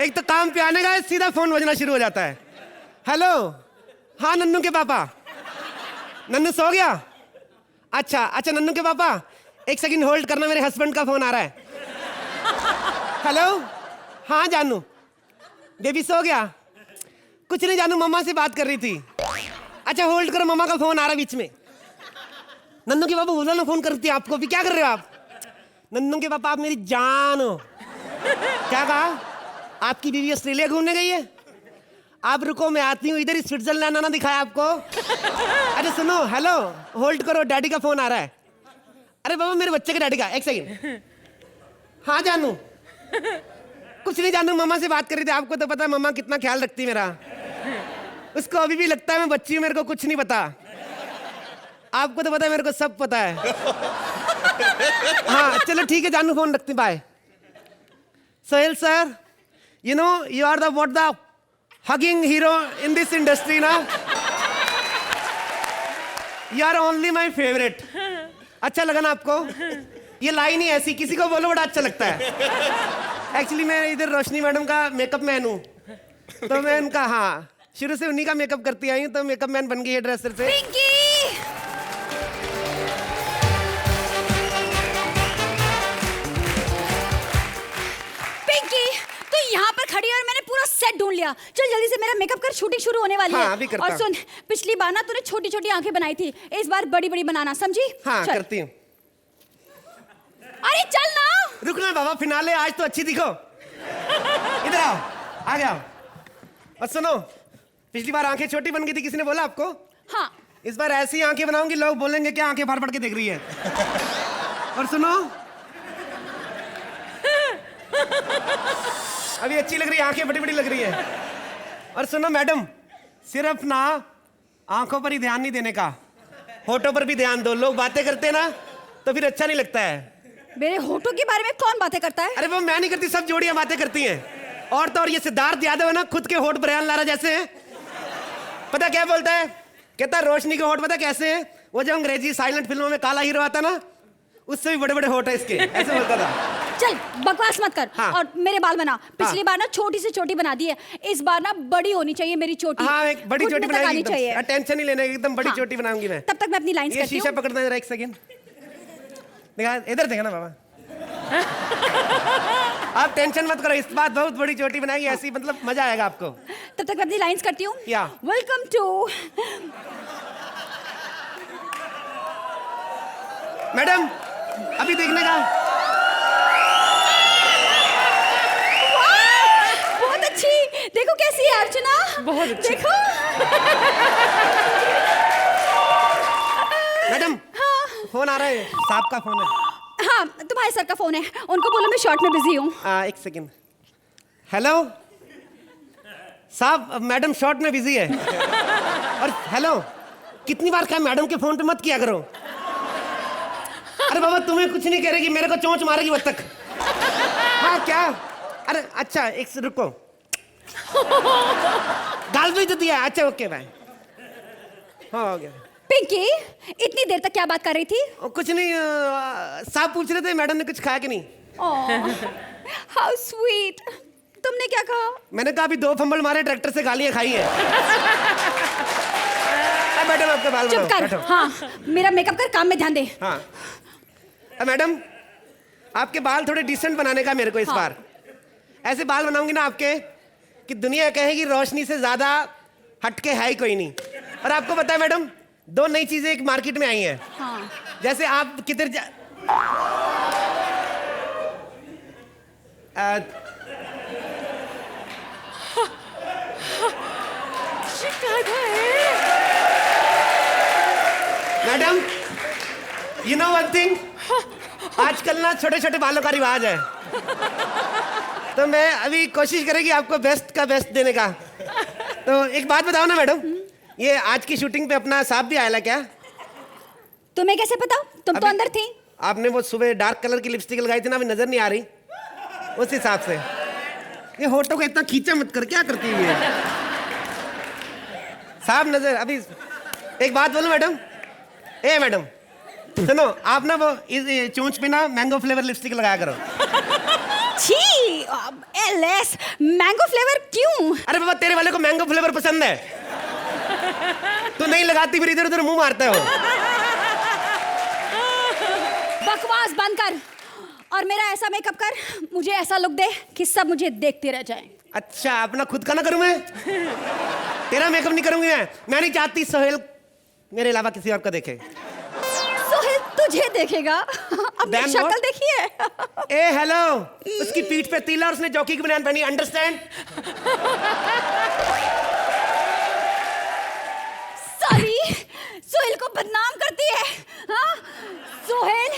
एक तो काम पे आने का सीधा फोन बजना शुरू हो जाता है। हेलो, हाँ नन्नू के पापा। नन्नू सो गया? अच्छा अच्छा, नन्नू के पापा 1 सेकंड होल्ड करना, मेरे हस्बैंड का फोन आ रहा है। हेलो, हाँ जानू, बेबी सो गया? कुछ नहीं जानू, मम्मा से बात कर रही थी। अच्छा होल्ड करो, मम्मा का फोन आ रहा है बीच में। नन्नू के पापा बोला ना फोन करती है आपको, भी क्या कर रहे हो आप? नन्नू के पापा आप मेरी जान हो। क्या कहा? आपकी बीवी ऑस्ट्रेलिया घूमने गई है? आप रुको, मैं आती हूँ इधर ही। स्विट्जरलैंड आना दिखाया आपको? अरे सुनो, हेलो होल्ड करो, डैडी का फोन आ रहा है। अरे बाबा मेरे बच्चे के डैडी का, 1 सेकंड। हाँ जानू, कुछ नहीं जानू, मम्मा से बात कर रही थी। आपको तो पता है मम्मा कितना ख्याल रखती है मेरा। उसको अभी भी लगता है मैं बच्ची हूँ, मेरे को कुछ नहीं पता। आपको तो पता है मेरे को सब पता है। हाँ चलो ठीक है जानू, फोन रखती, bye. Sohail sir, you know you are the what the hugging hero in this industry ना। you are only my favorite। अच्छा लगा ना आपको? ये लाइन ही ऐसी, किसी को बोलो बड़ा अच्छा लगता है। एक्चुअली मैं इधर रोशनी मैडम का मेकअप मैन हूँ, तो मैं उनका, हाँ शुरू से उन्हीं का मेकअप करती आई हूँ, तो मेकअप मैन बन गई है ड्रेसर से। पिंकी यहाँ पर खड़ी है और मैंने पूरा सेट ढूंढ लिया। चल जल्दी से मेरा मेकअप कर, शूटिंग शुरू होने वाली हाँ, है। अभी करता और सुन, पिछली बार ना तूने छोटी छोटी आंखें बनाई थी, इस बार बड़ी बड़ी बनाना, समझी? हाँ चल। करती हूँ। अरे चल ना, रुकना बाबा, फिनाले आज तो अच्छी दिखो। इधर आओ, आ गया। और सुनो, पिछली बार आंखें छोटी बन गई थी, किसी ने बोला आपको? हाँ इस बार ऐसी आंखें बनाऊंगी, लोग बोलेंगे क्या आंखें फाड़ फाड़ के देख रही है। और सुनो, अभी अच्छी लग रही है, आंखें बड़ी बड़ी लग रही है। और सुनो मैडम, सिर्फ ना आंखों पर ही ध्यान नहीं देने का, होठों पर भी ध्यान दो। लोग बातें करते हैं ना तो फिर अच्छा नहीं लगता है। मेरे होठों के बारे में कौन बातें करता है? अरे वो मैं नहीं करती, सब जोड़ियां बातें करती हैं। और तो और ये सिद्धार्थ यादव है ना, खुद के होठ बयान लारा जैसे हैं। पता क्या बोलता है? कहता रोशनी के होठ पता कैसे हैं? वो जो अंग्रेजी साइलेंट फिल्मों में काला हीरो आता ना, उससे भी बड़े बड़े होठ है इसके, ऐसे बोलता था। चल बकवास मत कर। हाँ। और मेरे बाल बना, पिछली बार ना छोटी से छोटी बना दी है, इस बार ना बड़ी होनी चाहिए मेरी चोटी। हाँ एक बड़ी घुटने चोटी तक बनाएगी आनी चाहिए। एकदम, टेंशन नहीं लेने, एकदम बड़ी हाँ। चोटी बनाऊंगी मैं। तब तक मैं अपनी लाइंस ये करती शीशा हूँ। पकड़ना जरा 1 सेकंड। देखा इधर, देखा ना बाबा। आप टेंशन मत करो, इस बार बहुत बड़ी चोटी बनाएगी, ऐसी मतलब मजा आएगा आपको। तब तक मैं अपनी लाइंस करती हूँ। या। Welcome to. मैडम अभी देखने का। बहुत अच्छी, देखो कैसी है अर्चना, बहुत अच्छी। देखो। मैडम फोन आ रहा है, साहब का फोन है। हाँ तुम्हारे सर का फोन है, उनको बोलो मैं शॉर्ट में बिजी हूँ। 1 सेकंड। हेलो साहब, मैडम शॉर्ट में बिजी है। और हेलो, कितनी बार क्या मैडम के फोन पे मत किया करो। अरे बाबा तुम्हें कुछ नहीं कह रही, मेरे को चोंच मारेगी वो तक। हाँ क्या? अरे अच्छा एक से रुको, गाल भी तो दिया। अच्छा ओके बाय। हाँ हो गया। पिंकी इतनी देर तक क्या बात कर रही थी? कुछ नहीं, साहब पूछ रहे थे मैडम ने कुछ खाया कि नहीं। How sweet. तुमने क्या कहा? मैंने कहा अभी 2 फंबल मारे, ट्रैक्टर से गालियां खाई है। मैडम आपके बाल चुप बनाओ, कर। बैठो। हाँ मेरा मेकअप कर, काम में ध्यान दे। हाँ मैडम आपके बाल थोड़े डिसेंट बनाने का मेरे को इस बार। ऐसे बाल बनाऊंगी ना आपके कि दुनिया कहेगी रोशनी से ज्यादा हटके है ही कोई नहीं। और आपको पता है मैडम, दो नई चीजें एक मार्केट में आई हैं। हाँ जैसे आप किधर जा madam, you know one thing, आजकल ना छोटे छोटे बालों का रिवाज है, तो मैं अभी कोशिश करेंगी आपको बेस्ट का बेस्ट देने का। तो एक बात बताओ ना मैडम, ये आज की शूटिंग पे अपना सांप भी आया क्या? तुम्हें कैसे पता? तुम तो अभी- अंदर थी। आपने वो सुबह डार्क कलर की लिपस्टिक लगाई थी ना, अभी नजर नहीं आ रही, उस हिसाब से। ये होठों को इतना खींचा मत कर, क्या करती है ये? साहब नजर अभी। एक बात बोलूं मैडम, ए मैडम सुनो, आप ना वो इस चोंच पे ना मैंगो फ्लेवर लिपस्टिक लगाया करो। छी, एलएस मैंगो फ्लेवर क्यों? अरे बाबा, तेरे वाले को मैंगो फ्लेवर पसंद है, तो नहीं लगाती फिर इधर उधर मुंह मारता है वो। बकवास बंद कर और मेरा ऐसा मेकअप कर, मुझे ऐसा लुक दे कि सब मुझे देखते रह जाएं। अच्छा, अपना खुद का ना करूं मैं? तेरा मेकअप नहीं करूंगी मैं नहीं चाहती सोहेल मेरे अलावा किसी और को देखे। सोहेल तुझे देखेगा? अपनी Damn शक्ल what? देखिए। ए हेलो, उसकी पीठ पे तीला और उसने जॉकी की बनियान पहनी, अंडरस्टैंड? साली सोहेल को बदनाम करती है। हाँ? सोहेल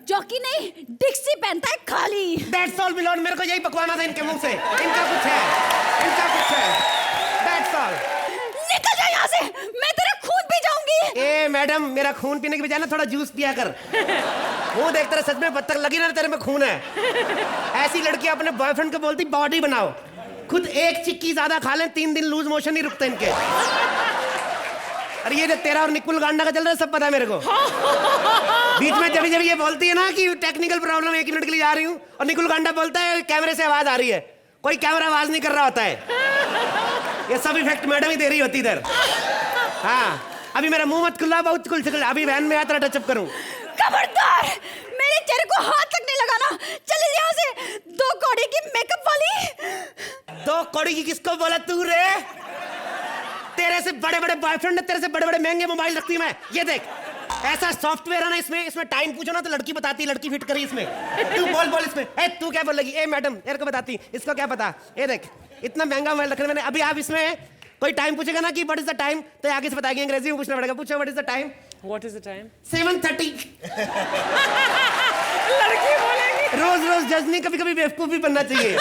जॉकी नहीं डिक्सी पहनता है खाली। दैट्स ऑल मिलोन, मेरे को यही पकवाना था इनके मुंह से। इनका कुछ है, दैट्स ऑल। निकल जा यहाँ से, मैं तेरा खून पी जाऊंगी। ए मैडम, मेरा खून पीने के बजाय ना थोड़ा जूस पिया कर। मुंह देख तेरा सच में पत्थर लगी ना, तेरे में खून है। ऐसी लड़की अपने बॉयफ्रेंड को बोलती बॉडी बनाओ, खुद एक चिक्की ज्यादा खा लें, 3 दिन लूज मोशन नहीं रुकते इनके। अरे ये जो तेरा और निकुल गांडा का चल रहा है सब पता है मेरे को। बीच में जब जब ये बोलती है ना कि टेक्निकल प्रॉब्लम, 1 मिनट के लिए जा रही हूँ, और निकुल गांडा बोलता है कैमरे से आवाज आ रही है, कोई कैमरा आवाज नहीं कर रहा होता है। ये सब इफेक्ट मैडम ही दे रही होती इधर। हाँ, अभी मेरा मुंह मत खुला, बहुत खुल सकल, अभी वैन में आया तेरा टचअप करूं। खबरदार, मेरे चेहरे को हाथ तक नहीं लगाना। चले यहाँ से, 2 कौड़ी की मेकअप वाली। 2 कौड़ी की किसको बोला तू रे? तेरे से बड़े बड़े बॉयफ्रेंड ने, तेरे से बड़े बड़े महंगे मोबाइल रखती है मैं। ये देख, ऐसा सॉफ्टवेयर है ना इसमें टाइम पूछो ना तो लड़की बताती है, लड़की फिट करी इसमें। तू बोल इसमें। ए तू क्या बोल लगी? ए मैडम तेरे को बताती, इसको क्या पता? ये देख, इतना महंगा मोबाइल रख रहे मैंने। अभी आप इसमें कोई टाइम पूछेगा ना कि व्हाट इज द टाइम, तो आगे से बताएंगे, अंग्रेजी में पूछना पड़ेगा। पूछो what is the time? What is the time? 7:30। लड़की बोलेगी। रोज जज नहीं, कभी कभी बेवकूफ भी बनना चाहिए।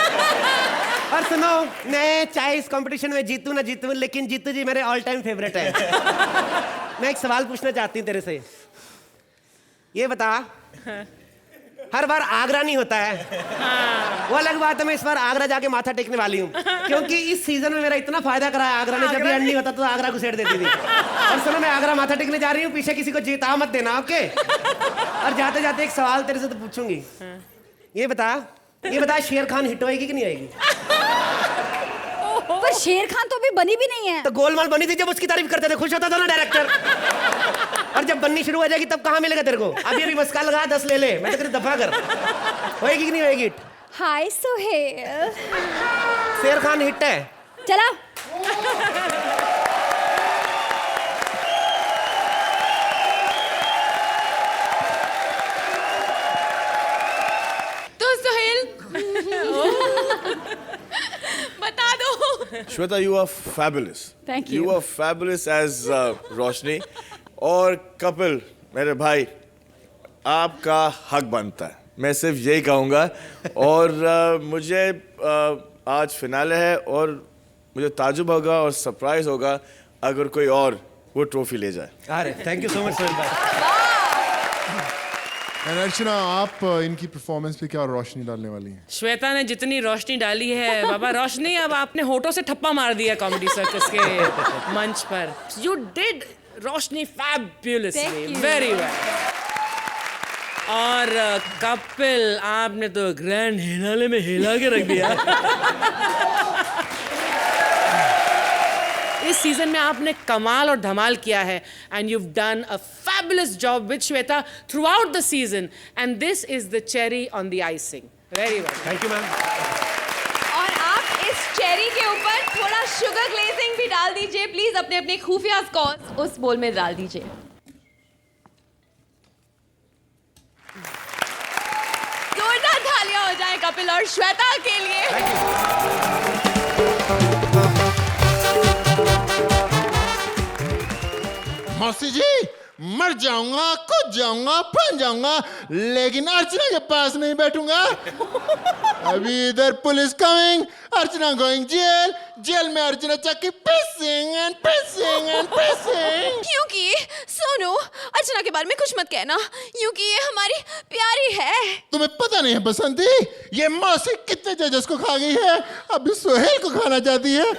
और सुनो, मैं चाहे इस कंपटीशन में जीतूं ना जीतूं, लेकिन जीतू जी मेरे ऑल टाइम फेवरेट है। मैं एक सवाल पूछना चाहती हूँ तेरे से, ये बता, हर बार आगरा नहीं होता है। वो अलग बात है, मैं इस बार आगरा जाके माथा टेकने वाली हूँ, क्योंकि इस सीजन में मेरा इतना फायदा करा है आगरा ने। जब भी एंड नहीं होता तो आगरा घुसेड़ देती थी। और सुनो, मैं आगरा माथा टेकने जा रही हूँ, पीछे किसी को जीता मत देना, ओके? और जाते जाते एक सवाल तेरे से तो पूछूंगी, ये बता शेर खान हिट होएगी कि नहीं होएगी? पर शेर खान तो अभी बनी भी नहीं है। तो गोलमाल बनी थी, जब उसकी तारीफ करते थे खुश होता था ना डायरेक्टर। और जब बननी शुरू हो जाएगी तब कहाँ मिलेगा तेरे को? अभी मस्का लगा, 10 ले ले, मैं तो तेरी दफा कर। होएगी कि नहीं होएगी? हाय सोहेल। शेर खान हिट है। चला। तो सोहेल बता दो। Shweta, you are fabulous. Thank you. You are fabulous as रोशनी। और कपिल मेरे भाई, आपका हक बनता है, मैं सिर्फ यही कहूँगा। और मुझे आज फिनाले है और मुझे ताजुब होगा और सरप्राइज होगा अगर कोई और वो ट्रॉफी ले जाए। अरे thank you so much Sohail भाई। एंड अर्चना, आप इनकी परफॉर्मेंस पे क्या रोशनी डालने वाली हैं? श्वेता ने जितनी रोशनी डाली है बाबा, रोशनी अब आपने होठों से ठप्पा मार दिया कॉमेडी सर्कस के मंच पर। You did Roshni fabulously, very well. और कपिल, आपने तो ग्रैंड हिनाले में हिला के रख दिया। इस सीजन में आपने कमाल और धमाल किया है, and you've done a fabulous job with Shweta throughout the season, and this is the cherry on the icing. Very well. Thank you ma'am. और आप इस चेरी चेरी के ऊपर थोड़ा शुगर ग्लेजिंग भी डाल दीजिए प्लीज। अपने अपने खुफिया स्कॉच उस बोल में डाल दीजिए। जोरदार तालियां हो जाए कपिल और श्वेता के लिए। मौसी जी, मर जाऊंगा, कूद जाऊंगा, फन जाऊंगा, लेकिन अर्चना के पास नहीं बैठूंगा। अभी इधर police coming, Archana going jail, jail में अर्चना चक्की पिसिंग एंड पिसिंग एंड पिसिंग। क्योंकि सोनू अर्चना के बारे में कुछ मत कहना, क्योंकि ये हमारी प्यारी है। तुम्हें पता नहीं है बसंती, ये मौसी कितने जजेस को खा गई है, अभी सोहेल को खाना चाहती है।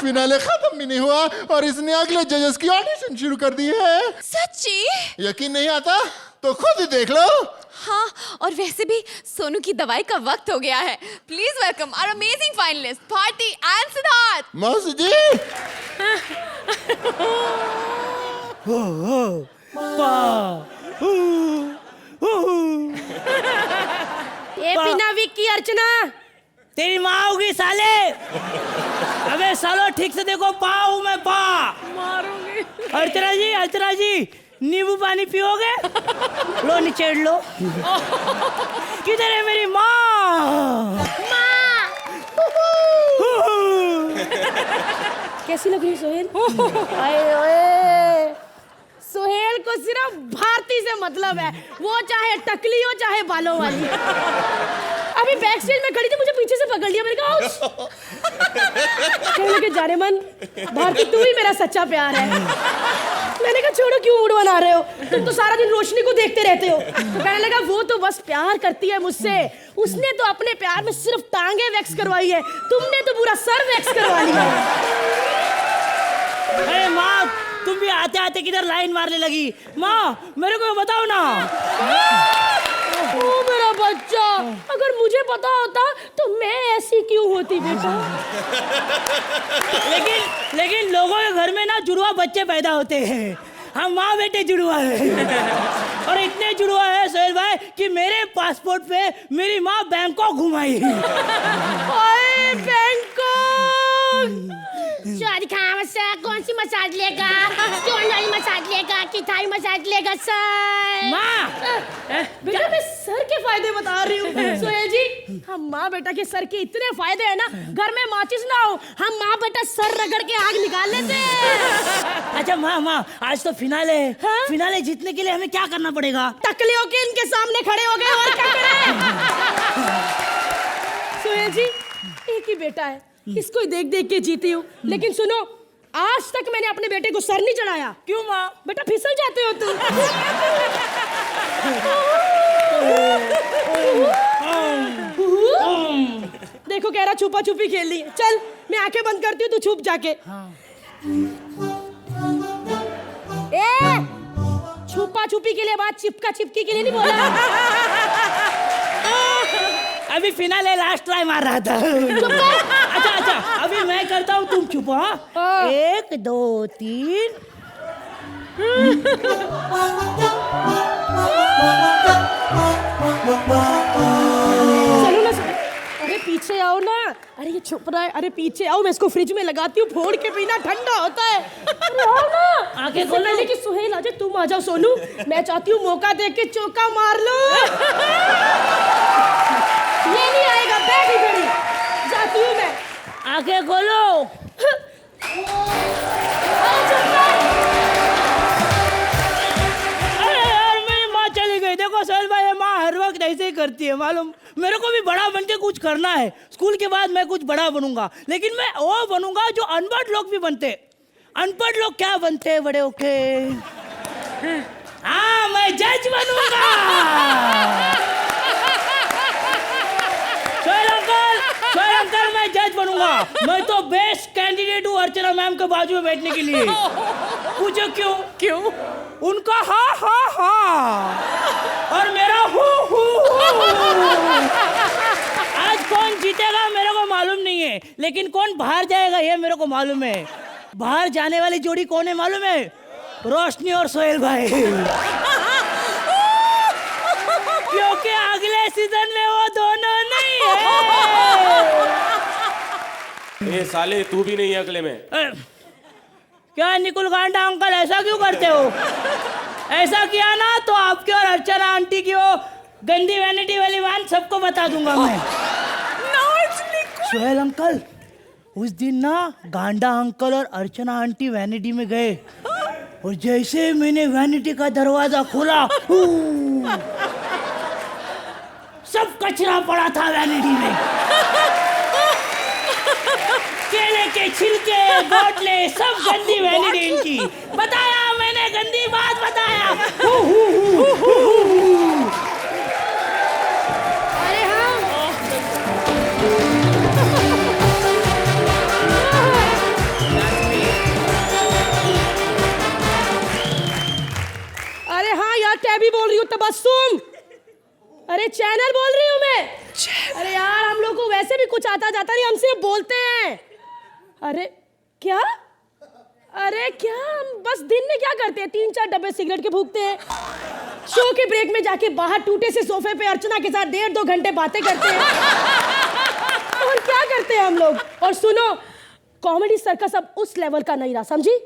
फिनाले खत्म भी नहीं हुआ और इसने अगले जजेस की ऑडिशन शुरू कर दी है। सच्ची? यकीन नहीं आता तो खुद ही देख लो। हाँ, और वैसे भी सोनू की दवाई का वक्त हो गया है। Please welcome our amazing finalist Bharti and Siddharth. मौसी जी, ये बिना विक की अर्चना तेरी माँ होगी साले। अबे सालो ठीक से देखो, पा हूँ मैं, पा मारूंगी। अर्चना जी नींबू पानी पियोगे? लो निचेड़ लो। किधर है मेरी माँ? कैसी लग रही सोहेल? सोहेल को सिर्फ भारती से मतलब है, वो चाहे टकली हो चाहे बालों वाली। अभी बैक स्टेज में खड़ी थी, मुझे पीछे से पकड़ लिया। मैंने कहा कहने लगे जाने मन, भारती तू ही मेरा सच्चा प्यार है। मैंने कहा छोड़ो, क्यों मूड बना रहे हो, तुम तो सारा दिन रोशनी को देखते रहते हो। तो कहने लगा वो तो बस प्यार करती है मुझसे, उसने तो अपने प्यार में सिर्फ टांगे वैक्स करवाई है, तुमने तो पूरा सर वैक्स करवा लिया। अरे माँ, तुम भी आते आते किधर लाइन मारने लगी? माँ मेरे को बताओ ना। ओ मेरा बच्चा, अगर मुझे पता होता तो मैं ऐसी क्यों होती बेटा। लेकिन लोगों के घर में ना जुड़वा बच्चे पैदा होते हैं, हम माँ बेटे जुड़वा है। और इतने जुड़वा है सोहेल भाई कि मेरे पासपोर्ट पे मेरी माँ बैंकॉक घुमाई। बैंकॉक कौन सी मसाज लेगा, स्टोन मसाज लेगा कि थाई मसाज लेगा सर? माँ बेटा मैं सर के फायदे बता रही हूँ। सोहेल जी, हम माँ बेटा के सर के इतने फायदे हैं ना, घर में माचिस ना हो, हम माँ बेटा सर रगड़ के आग निकाल लेते हैं। अच्छा माँ आज तो फिनाले है। हाँ? फिनाले जीतने के लिए हमें क्या करना पड़ेगा? टकले होके इनके सामने खड़े हो गए और क्या करें? सोहेल जी, एक ही बेटा है, इसको ही देख देख के जीती हूँ। लेकिन सुनो, आज तक मैंने अपने बेटे को सर नहीं चढ़ाया। क्यों माँ? बेटा फिसल जाते हो तुम। देखो कह रहा छुपा छुपी खेलनी है। चल मैं आंखें बंद करती हूँ, तू छुप जाके। छुपा छुपी के लिए बात, चिपका चिपकी के लिए नहीं बोला। अभी फिनाले लास्ट ट्राई मार रहा था। अच्छा अभी मैं करता हूँ, तुम चुप। 1 2 3। चलो ना, अरे पीछे आओ ना। अरे ये छुप रहा है, अरे पीछे आओ, मैं इसको फ्रिज में लगाती हूँ, फोड़ के पीना, ठंडा होता है। अरे आओ ना, आगे खोलो। कि सुहेल आ जाए, तुम आ जाओ सोनू, मैं चाहती हूँ मौका देख के चौका मार लो। ये नहीं आएगा, बैठ इधर ही, जाती हूँ मैं। आगे खोलो। अरे यार मेरी माँ चली गई। देखो सोहेल भाई, माँ हर वक्त ऐसे ही करती है मालूम। मेरे को भी बड़ा बन के कुछ करना है, स्कूल के बाद मैं कुछ बड़ा बनूंगा, लेकिन मैं वो बनूंगा जो अनपढ़ लोग भी बनते। अनपढ़ लोग क्या बनते हैं बड़े होके? हाँ, मैं जज बनूंगा। सोहेल अंकल, मैं जज बनूंगा। मैं तो बेस्ट कैंडिडेट हूँ अर्चना मैम के बाजू में बैठने के लिए। पूछो क्यों? उनका हा और मेरा हु। आज कौन जीतेगा मेरे को मालूम नहीं है, लेकिन कौन बाहर जाएगा ये मेरे को मालूम है। बाहर जाने वाली जोड़ी कौन है मालूम है? रोशनी और सोहेल भाई। क्योंकि अगले सीजन में वो दोनों नहीं है। ये साले तू भी नहीं है अगले में। क्या निकुल गांडा अंकल ऐसा क्यों करते हो? ऐसा किया ना तो आपकी और अर्चना आंटी की वो गंदी वैनिटी वाली बात सबको बता दूंगा मैं। सोहेल अंकल, उस दिन ना गांडा अंकल और अर्चना आंटी वैनिटी में गए और जैसे मैंने वैनिटी का दरवाजा खोला सब कचरा पड़ा था वैनिटी में। केले के छिलके, बोतले, सब गंदी वैनिटी इनकी। बताया मैंने, गंदी बात बताया। अरे हाँ, अरे हाँ यार, टैबी बोल रही हूँ, तबस्सुम। अरे चैनल बोल रही हूँ मैं। अरे यार, हम लोग को वैसे भी कुछ आता जाता नहीं, हमसे बोलते हैं। अरे क्या? अरे क्या, हम बस दिन में क्या करते हैं, 3-4 डब्बे सिगरेट के फूकते हैं, शो के ब्रेक में जाके बाहर टूटे से सोफे पे अर्चना के साथ 1.5-2 घंटे बातें करते हैं। और क्या करते हैं हम लोग। और सुनो, कॉमेडी सर्कस अब उस लेवल का नहीं रहा, समझी?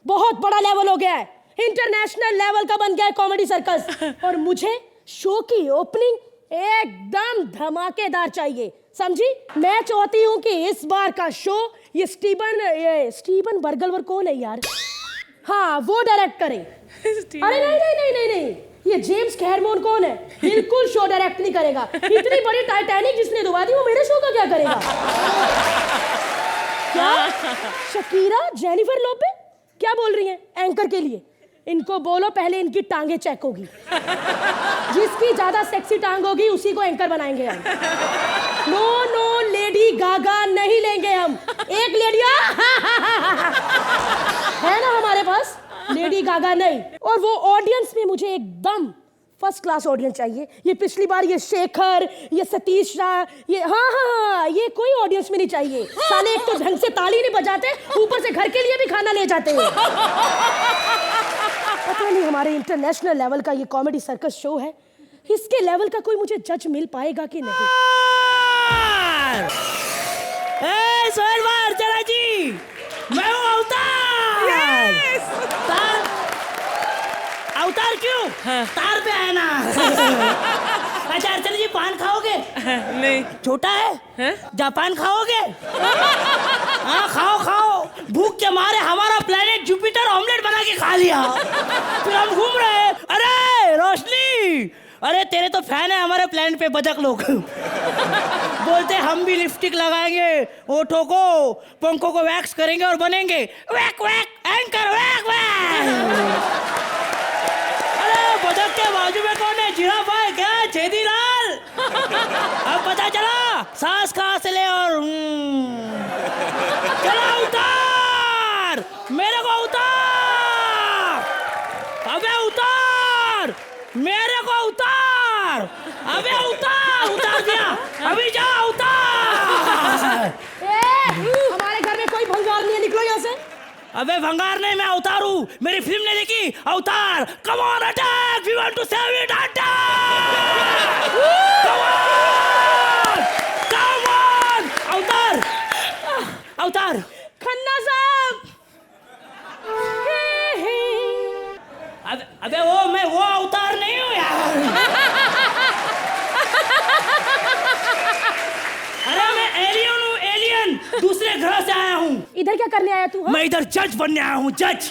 बहुत बड़ा लेवल हो गया है, इंटरनेशनल लेवल का बन गया है कॉमेडी सर्कस। और मुझे शो की ओपनिंग एकदम धमाकेदार चाहिए, समझी? मैं चाहती हूँ कि इस बार का शो ये स्टीवन बर्गलवर कौन है यार? हाँ, वो डायरेक्ट करे। अरे नहीं, ये जेम्स कैमरन कौन है? बिल्कुल शो डायरेक्ट नहीं करेगा। इतनी बड़ी टाइटैनिक जिसने डुबा दी, वो मेरे शो का क्या करेगा? क्या? शकीरा, जेनिफर लोपे क्या बोल रही हैं एंकर के लिए? इनको बोलो पहले इनकी टांगे चेक होगी। जिसकी ज्यादा सेक्सी टांग होगी उसी को एंकर बनाएंगे हम। नो, लेडी गागा नहीं लेंगे हम। एक लेडिया है ना हमारे पास, लेडी गागा नहीं। और वो ऑडियंस में मुझे एकदम फर्स्ट क्लास ऑडियंस चाहिए। ये पिछली बार ये शेखर, ये सतीश शाह, ये हाँ, ये कोई ऑडियंस में नहीं चाहिए। साले एक तो ढंग से ताली नहीं बजाते, ऊपर से घर के लिए भी खाना ले जाते हैं। पता नहीं हमारे इंटरनेशनल लेवल का ये कॉमेडी सर्कस शो है, इसके लेवल का कोई मुझे जज मिल पाएगा कि नहीं? सोहेल भाई, अर्चना जी, मैं हूँ अवतार। अवतार क्यों? तार पे आया ना। अच्छा अर्चना जी, पान खाओगे? नहीं। छोटा है? जापान खाओगे? हाँ खाओ। भूख के मारे हमारा प्लेनेट जुपिटर ऑमलेट बना के खा लिया, फिर हम घूम रहे हैं। अरे रोशनी, अरे तेरे तो फैन है हमारे प्लेनेट पे बतख लोग। बोलते हम भी लिपस्टिक लगाएंगे, होठों को, पंखों को वैक्स करेंगे और बनेंगे वैक एंकर वैक। बतख के बाजू में कौन है? जिराफ है क्या? छेदी लाल। अब पता चला सांस कहाँ से ले। और चला उतार, मेरे को उतार, अबे उतार, मेरे को उतार, अबे उतार दिया, अभी जा उतार। हमारे घर में कोई भंगार नहीं है, निकलो यहाँ से। अबे भंगार नहीं, मैं अवतार हूँ। मेरी फिल्म ने देखी Avatar. Come on attack, we want to save it, attack, come on. Avatar Khanna साहब। अबे मैं वो अवतार नहीं हूँ यार। अरे मैं एलियन हूँ, एलियन, दूसरे ग्रह से आया हूँ। इधर क्या करने आया तू? मैं इधर जज बनने आया हूँ, जज।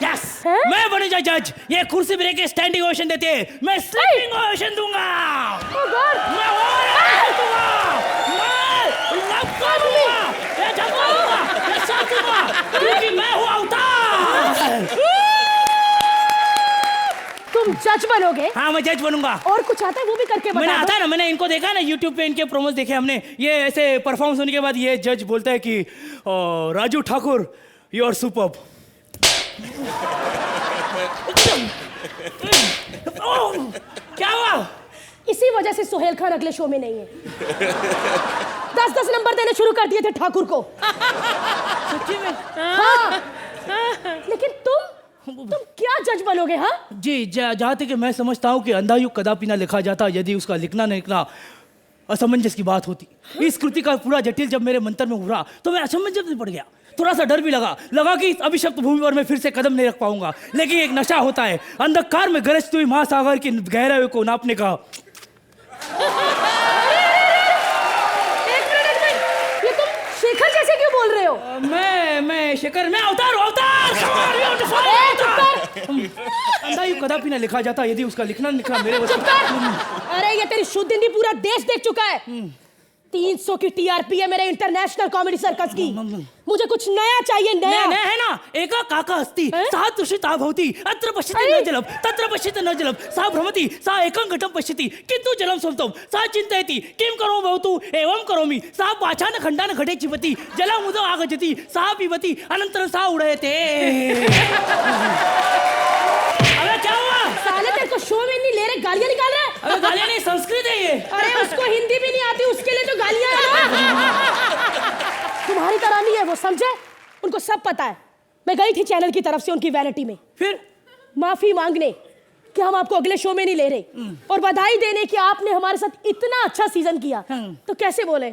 यस, मैं बनेगा जज। ये कुर्सी पे लेके स्टैंडिंग ओवेशन देते हैं, मैं स्लीपिंग ओवेशन दूंगा। मैं ओवेशन दूंगा, मैं लपका दूंगा, मैं झपका दूंगा, मैं साथ दूंगा, क्योंकि मैं हूँ अवतार। तुम जज बनोगे? हाँ, मैं जज बनूंगा। और कुछ आता है वो भी करके बता। मैंने आता है ना, मैंने इनको देखा ना यूट्यूब पे, इनके प्रोमोस देखे हमने। ये ऐसे परफॉर्मेंस होने के बाद ये जज बोलता है कि Raju Thakur, you are superb. क्या हुआ? इसी वजह से सोहेल खान अगले शो में नहीं है। 10-10 नंबर देने शुरू कर दिए थे ठाकुर को। सच्ची में? हाँ। लेकिन तुम क्या जज बनोगे? हाँ जी, जहाँ तक मैं समझता हूँ कि अंधा युग कदापि ना लिखा जाता यदि उसका लिखना न लिखना असमंजस की बात होती। इस कृति का पूरा जटिल जब मेरे मंत्र में उभरा तो मैं असमंजस में पड़ गया। थोड़ा सा डर भी लगा कि अभिशप्त भूमि पर मैं फिर से कदम नहीं रख पाऊंगा। लेकिन एक नशा होता है अंधकार में गरजती हुई महासागर की गहराई को नापने का। ये तुम शेखर जैसे क्यों बोल रहे हो? मैं शेखर, मैं अवतार अंधा यू कदापि ना लिखा जाता यदि उसका लिखना मेरे वश में। अरे ये तेरी शुद्ध हिंदी पूरा देश देख चुका है। 300 की टीआरपी है मेरे इंटरनेशनल कॉमेडी सर्कस की। मुझे कुछ नया चाहिए, नया है ना। एका काका अस्ति सा तुषिता भवति अत्र पश्यति न जलम तत्र पश्यति न जलम सा भ्रमति सा एकं घटं पश्यति किंतु जलम समतम सा चिन्तयति किं करो भवतु एवं करोमि सा पाछान खंडान घटे चिपति जलमुदो आगच्छति सा पिबति अनंतरं सा उड़यते। अबे क्या हुआ? साले तेरे को शो में नहीं ले रहे, गालियां निकाल रहा है। अरे गालियां नहीं, संस्कृत है ये। अरे उसको हिंदी भी नहीं आती, उसके लिए जो गालियां हैं तुम्हारी तरह नहीं है वो, समझे? उनको सब पता है। मैं गई थी चैनल की तरफ से उनकी वैनिटी में, फिर माफी मांगने कि हम आपको अगले शो में नहीं ले रहे और बधाई देने कि आपने हमारे साथ इतना अच्छा सीजन किया। तो कैसे बोले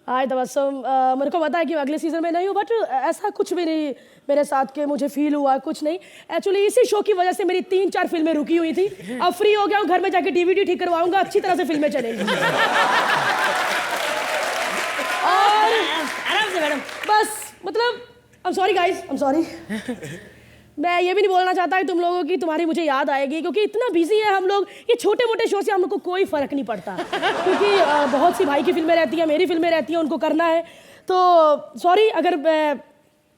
हाय तबस्सुम, मेरे को पता है कि अगले सीजन में नहीं हूँ, बट ऐसा कुछ भी नहीं मेरे साथ के मुझे फील हुआ, कुछ नहीं। एक्चुअली इसी शो की वजह से मेरी 3-4 फिल्में रुकी हुई थी। अब फ्री हो गया हूँ, घर में जाके डीवीडी ठीक करवाऊंगा, अच्छी तरह से फिल्में चलेंगी। और आराम से मैडम, बस मतलब I am sorry guys, I am sorry. मैं ये भी नहीं बोलना चाहता कि तुम लोगों की तुम्हारी मुझे याद आएगी, क्योंकि इतना बिजी है हम लोग, ये छोटे मोटे शो से हम लोग को कोई फर्क नहीं पड़ता। क्योंकि बहुत सी भाई की फिल्में रहती हैं, मेरी फिल्में रहती हैं, उनको करना है। तो सॉरी अगर मैं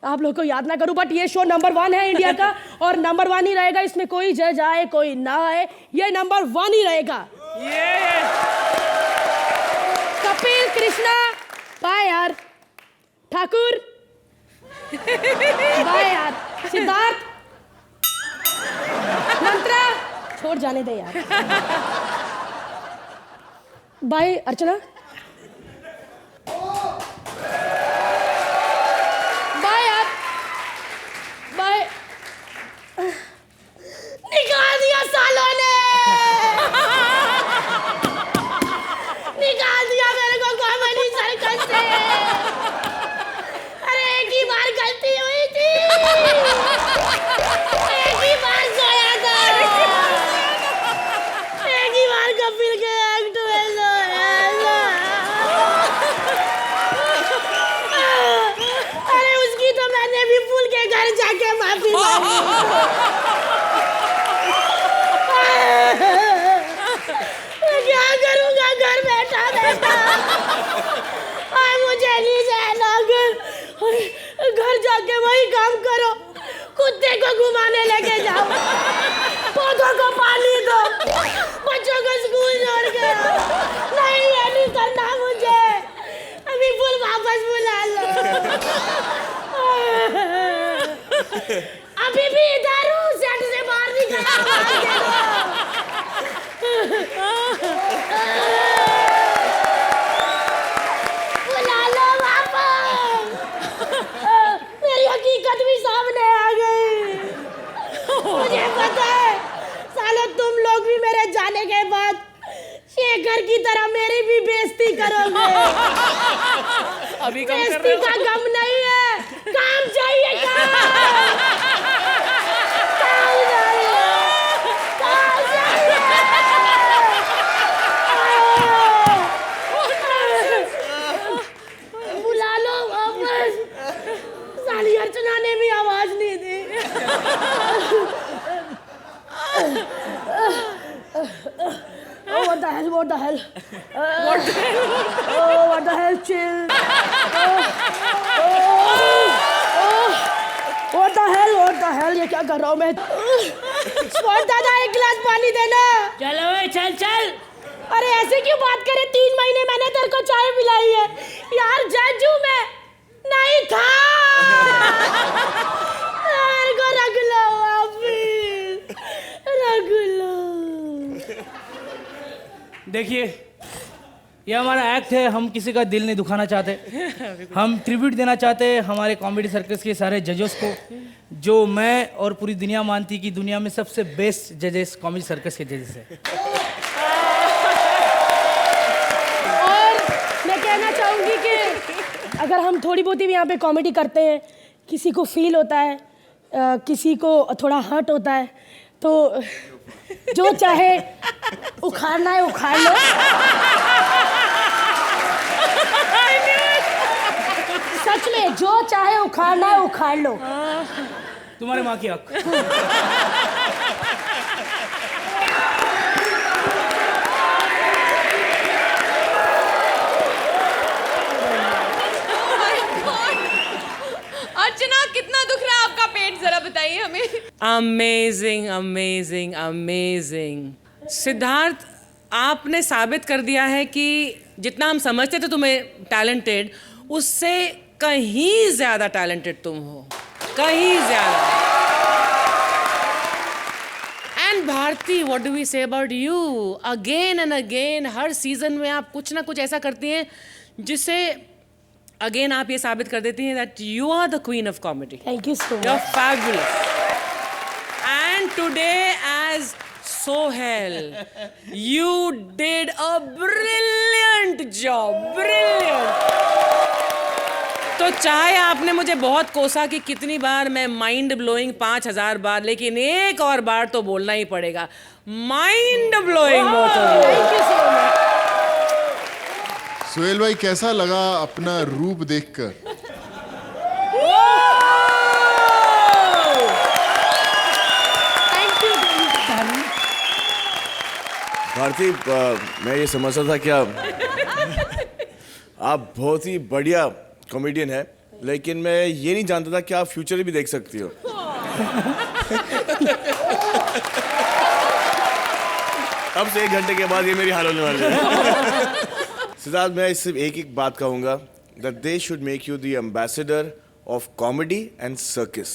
आप लोग को याद ना करूं, बट ये शो नंबर 1 है इंडिया का और नंबर 1 ही रहेगा। इसमें कोई जज आए कोई ना आए, ये नंबर 1 ही रहेगा। कपिल, कृष्णा, बाय यार। ठाकुर, बाय यार। सिद्धार्थ, मंत्रा, छोड़ जाने दे यार। बाय अर्चना, बाय यार, बाय। निकाल दिया सालों ने, निकाल दिया मेरे को कॉमेडी सर्कस से। अरे एक ही बार गलती हुई थी, एक ही बार सोया था, एक ही बार कपिल के एक्ट में सोया था। अरे उसकी तो मैंने भी फूल के घर जाके माफी मांगी। क्या करूँगा घर बैठा बैठा, मुझे नहीं जाना घर जाके वही काम करो, कुत्ते को घुमाने लेके जाओ, पौधों को पानी दो, बच्चों को स्कूल छोड़ के आओ। नहीं ये नहीं करना मुझे, अभी फुल वापस बुला लो। अभी भी इधर हूँ, सेट से बाहर नहीं गया। बुला लो वापस, मेरी हकीकत भी सामने आ गई। मुझे पता है सालों तुम लोग भी मेरे जाने के बाद शेखर की तरह मेरी भी बेइज्जती करोगे। अभी कम कर बेइज्जती रहे हो। का गम नहीं है, काम चाहिए, काम चाहिए, काम चाहिए। बुला लो वापस, साली अर्चना ने भी आवाज नहीं दी। What the hell? What the hell? What the hell? Oh, what the hell? Chill. What the hell? What the hell? ये क्या कर रहा हूँ मैं? स्पॉट दादा, एक गिलास पानी देना। चलो चल चल। अरे ऐसे क्यों बात करे? 3 महीने मैंने तेरे को चाय पिलाई है यार, जज हूँ मैं, नहीं था। मेरे को रख लो वापिस, रख लो। देखिए ये हमारा एक्ट है, हम किसी का दिल नहीं दुखाना चाहते। हम ट्रिब्यूट देना चाहते हैं हमारे कॉमेडी सर्कस के सारे जजेस को, जो मैं और पूरी दुनिया मानती कि दुनिया में सबसे बेस्ट जजेस कॉमेडी सर्कस के जजेस है। कहना चाहूंगी कि अगर हम थोड़ी बहुत भी यहाँ पे कॉमेडी करते हैं, किसी को फील होता है, किसी को थोड़ा हर्ट होता है, तो जो चाहे उखाड़ना है उखाड़ लो। सच में जो चाहे उखाड़ना है उखाड़ लो। तुम्हारे माँ की हक। अर्चना, कितना दुख रहा है आपका पेट, जरा बताइए हमें। Amazing amazing amazing. सिद्धार्थ, आपने साबित कर दिया है कि जितना हम समझते थे तुम्हें टैलेंटेड, उससे कहीं ज्यादा टैलेंटेड तुम हो, कहीं ज्यादा। And Bharti, what do we say about you? Again and again हर सीजन में आप कुछ ना कुछ ऐसा करती हैं जिससे अगेन आप ये साबित कर देती हैं that you are the queen of comedy. Thank you so much. You are fabulous. And today as Sohail, you did a brilliant job, brilliant. तो चाहे आपने मुझे बहुत कोसा कि कितनी बार मैं माइंड ब्लोइंग 5000 बार, लेकिन एक और बार तो बोलना ही पड़ेगा, mind blowing. Thank you so much. Sohail भाई, कैसा लगा अपना रूप देखकर? भारती, मैं ये समझता था कि आप बहुत ही बढ़िया कॉमेडियन है, लेकिन मैं ये नहीं जानता था कि आप फ्यूचर भी देख सकती हो। अब से 1 घंटे के बाद ये मेरी हाल होने वाली है। सिद्धार्थ, मैं सिर्फ एक बात कहूंगा, that they should make you the ambassador of comedy and circus.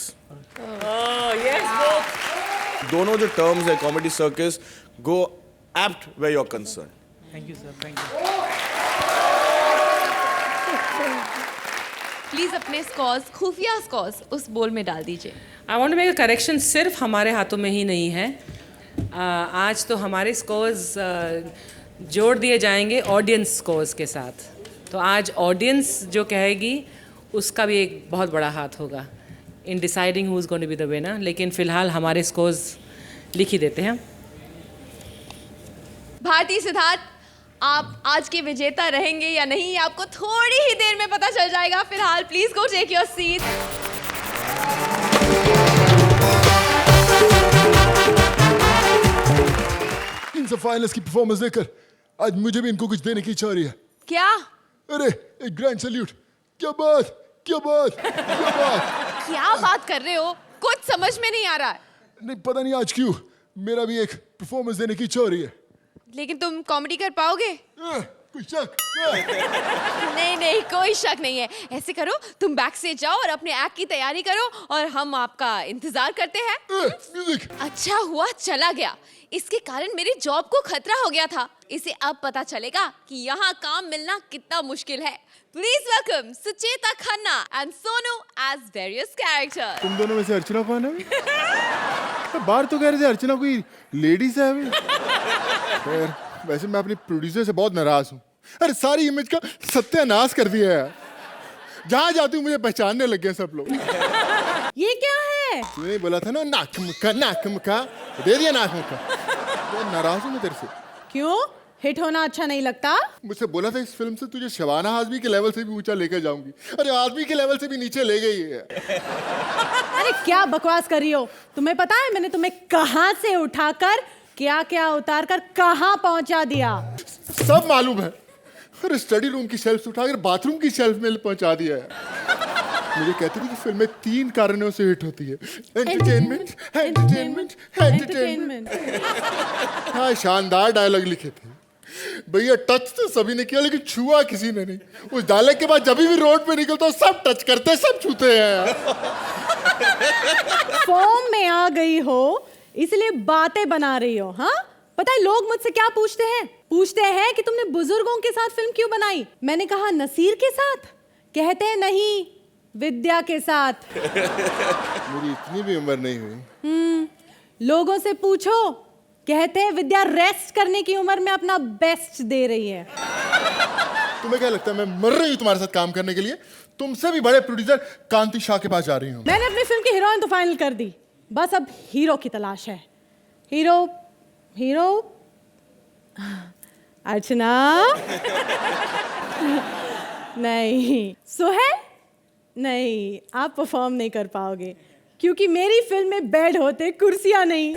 दोनों जो टर्म्स है, comedy circus, go apt where you're concerned. Thank you, sir. Thank you. Please अपने स्कॉर्स, खुफिया स्कॉर्स उस बोल में डाल दीजिए। I want to make a correction, सिर्फ हमारे हाथों में ही नहीं है। आज तो हमारे स्कोर्स जोड़ दिए जाएंगे ऑडियंस स्कोर्स के साथ। तो आज ऑडियंस जो कहेगी उसका भी एक बहुत बड़ा हाथ होगा in deciding who is going to be the winner. लेकिन फिलहाल हमारे स्कोर्स लिख ही देते हैं। भारती, सिद्धार्थ, आप आज के विजेता रहेंगे या नहीं, आपको थोड़ी ही देर में पता चल जाएगा। फिलहाल please go take your seat. इन सब फाइनल्स की परफॉर्मेंस देखकर आज मुझे भी इनको कुछ देने की इच्छा हो रही है। क्या? अरे एक ग्रैंड सैल्यूट। क्या बात, क्या बात, क्या बात। क्या बात कर रहे हो? कुछ समझ में नहीं आ रहा है। नहीं, पता नहीं आज क्यों मेरा भी एक परफॉर्मेंस देने की इच्छा हो रही है। लेकिन तुम कॉमेडी कर पाओगे? कोई शक? नहीं नहीं, कोई शक नहीं है। ऐसे करो, तुम बैक से जाओ और अपने एक्ट की तैयारी करो और हम आपका इंतजार करते हैं। म्यूजिक। अच्छा हुआ चला गया, इसके कारण मेरी जॉब को खतरा हो गया था। इसे अब पता चलेगा कि यहाँ काम मिलना कितना मुश्किल है। Please welcome Sucheta Khanna and Sonu as various characters. तुम दोनों में से अर्चना कौन है? बाहर तो कह रहे थे अर्चना कोई लेडीज है अभी। खैर, वैसे मैं अपनी प्रोड्यूसर से बहुत नाराज हूँ। अरे सारी इमेज का सत्यानाश कर दिया है। जहाँ जाती हूँ मुझे पहचानने लग गए सब लोग। ये क्या है? तूने बोला था ना नाक मुक्का, दे दिया नाक मुक्का। तो नाराज हूँ मैं तेरे से। क्यों? हिट होना अच्छा नहीं लगता? मुझसे बोला था इस फिल्म से तुझे शबाना आजमी के लेवल से भी ऊंचा लेकर जाऊंगी। अरे आजमी के लेवल से भी नीचे ले गई है। अरे क्या बकवास कर रही हो? तुम्हें पता है मैंने तुम्हें कहाँ से उठाकर क्या क्या उतार कर कहाँ पहुंचा दिया? सब मालूम है। अरे स्टडी रूम की शेल्फ उठाकर बाथरूम की शेल्फ में पहुंचा दिया है। मुझे कहती थी कि फिल्में 3 कारणों से हिट होती है, एंटरटेनमेंट, एंटरटेनमेंट, एंटरटेनमेंट। हाँ, शानदार डायलॉग लिखे थे भैया। टच तो सभी ने किया लेकिन छुआ किसी ने नहीं। उस डायलॉग के बाद जब भी रोड पे निकलता हूँ सब टच करते, सब छूते हैं। फॉर्म में आ गई हो इसलिए बातें बना रही हो। हाँ, पता है लोग मुझसे क्या पूछते हैं? पूछते हैं कि तुमने बुजुर्गों के साथ फिल्म क्यों बनाई? मैंने कहा नसीर के साथ। कहते हैं नहीं, विद्या के साथ। मेरी इतनी भी उम्र नहीं हुई। लोगों से पूछो, कहते हैं विद्या रेस्ट करने की उम्र में अपना बेस्ट दे रही है। तुम्हें क्या लगता है मैं मर रही हूँ तुम्हारे साथ काम करने के लिए? तुमसे भी बड़े प्रोड्यूसर कांति शाह के पास जा रही हूँ। मैंने अपनी फिल्म की हीरोइन तो फाइनल कर दी, बस अब हीरो की तलाश है। हीरो अर्चना नहीं, सुहेल नहीं, आप परफॉर्म नहीं कर पाओगे क्योंकि मेरी फिल्म में बेड होते, कुर्सियां नहीं।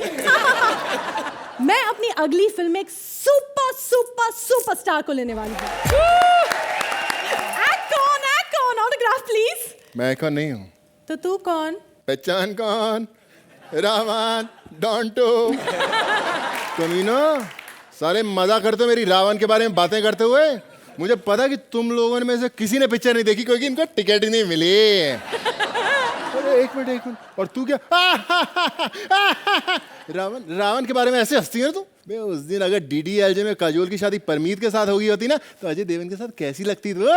मैं अपनी अगली फिल्म में एक सुपर स्टार को लेने वाली हूँ। कौन ऑटोग्राफ प्लीज। मैं कौन नहीं हूँ तो तू कौन? पहचान कौन? रावण डॉन्टो। कमीनो, सारे मजा करते हो मेरी रावण के बारे में बातें करते हुए। मुझे पता कि तुम लोगों में से किसी ने पिक्चर नहीं देखी क्योंकि इनको टिकट ही नहीं मिली। अरे एक मिनट, और तू क्या? रावण के बारे में ऐसे हंसती है तू? बे उस दिन अगर DDLJ में काजोल की शादी परमीत के साथ होगी होती ना तो अजय देवगन के साथ कैसी लगती तू?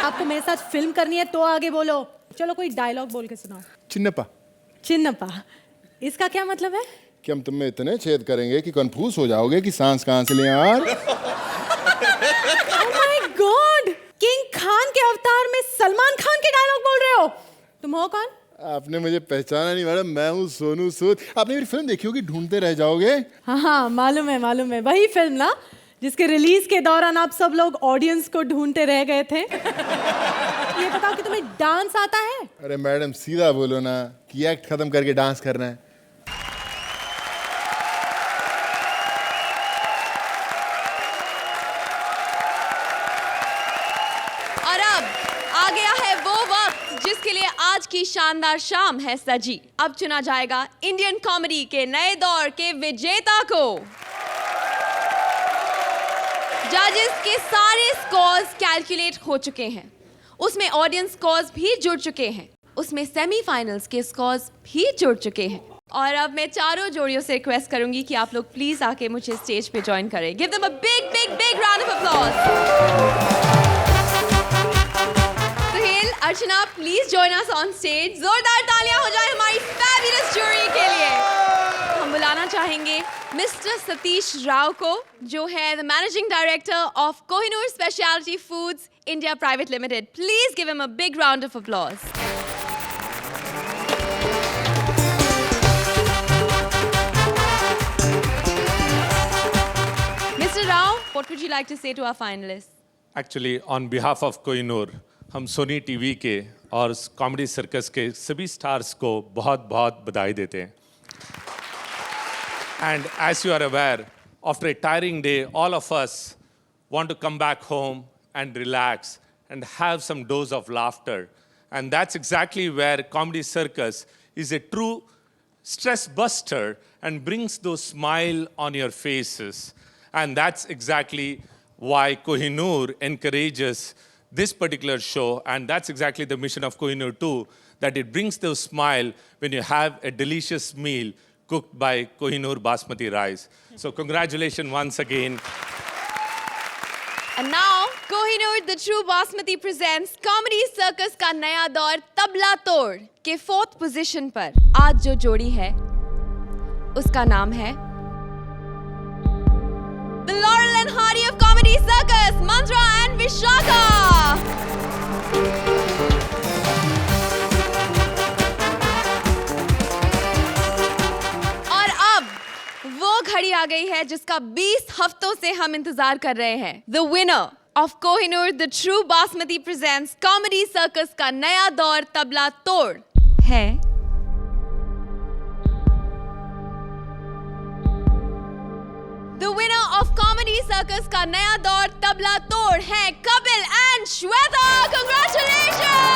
आपको मेरे साथ फिल्म करनी है तो आगे बोलो। चलो कोई डायलॉग बोल के सुनाओ। चिन्नप्पा, इसका क्या मतलब है? कि हम तुम में इतने छेद करेंगे कि कंफ्यूज हो जाओगे कि सांस कहां से ले यार। Oh my God! King Khan के अवतार में सलमान खान के डायलॉग बोल रहे हो? तुम हो कौन? आपने मुझे पहचाना नहीं मैडम, मैं हूँ सोनू सूद। आपने मेरी फिल्म देखी होगी ढूंढते रह जाओगे। हाँ, मालूम है, वही फिल्म ना जिसके रिलीज के दौरान आप सब लोग ऑडियंस को ढूंढते रह गए थे। ये बताओ कि तुम्हें डांस आता है? अरे मैडम सीधा बोलो ना कि एक्ट खत्म करके डांस करना है। और अब आ गया है वो वक्त जिसके लिए आज की शानदार शाम है सजी। अब चुना जाएगा इंडियन कॉमेडी के नए दौर के विजेता को। जजेस के सारे स्कोर्स कैलकुलेट हो चुके हैं, उसमें ऑडियंस स्कोर्स भी जुड़ चुके हैं, उसमें सेमीफाइनल्स के स्कोर्स भी जुड़ चुके हैं। और अब मैं चारों जोड़ियों से रिक्वेस्ट करूंगी कि आप लोग प्लीज आके मुझे स्टेज पे ज्वाइन करें। Give them a big round of applause. Suhail, Archana, please join us on stage. जोरदार तालियां हो जाए हमारी फैबुलस जूरी के लिए। हम बुलाना चाहेंगे मिस्टर सतीश राव को, जो है the managing director of Kohinoor speciality foods India private limited. Please give him a big round of applause. Mr. Rao, what would you like to say to our finalists? Actually, on behalf of Kohinoor, हम Sony TV के और comedy circus के सभी stars को बहुत बहुत बधाई देते हैं। And as you are aware, after a tiring day, all of us want to come back home and relax and have some dose of laughter. And that's exactly where Comedy Circus is a true stress buster and brings those smile on your faces. And that's exactly why Kohinoor encourages this particular show, and that's exactly the mission of Kohinoor too, that it brings those smile when you have a delicious meal cooked by Kohinoor Basmati rice. So congratulations once again. And now, Kohinoor the True Basmati presents Comedy Circus का नया दौर तबला तोड़ के 4th position पर आज जो जोड़ी है उसका नाम है The Laurel and Hardy of Comedy Circus, Mantra and Vishaka. और अब वो घड़ी आ गई है जिसका 20 हफ्तों से हम इंतजार कर रहे हैं। The winner of Kohinoor the True Basmati presents Comedy Circus का नया दौर तबला तोड़ है The winner of Comedy Circus का नया दौर तबला तोड़ है कपिल एंड श्वेता। Congratulations!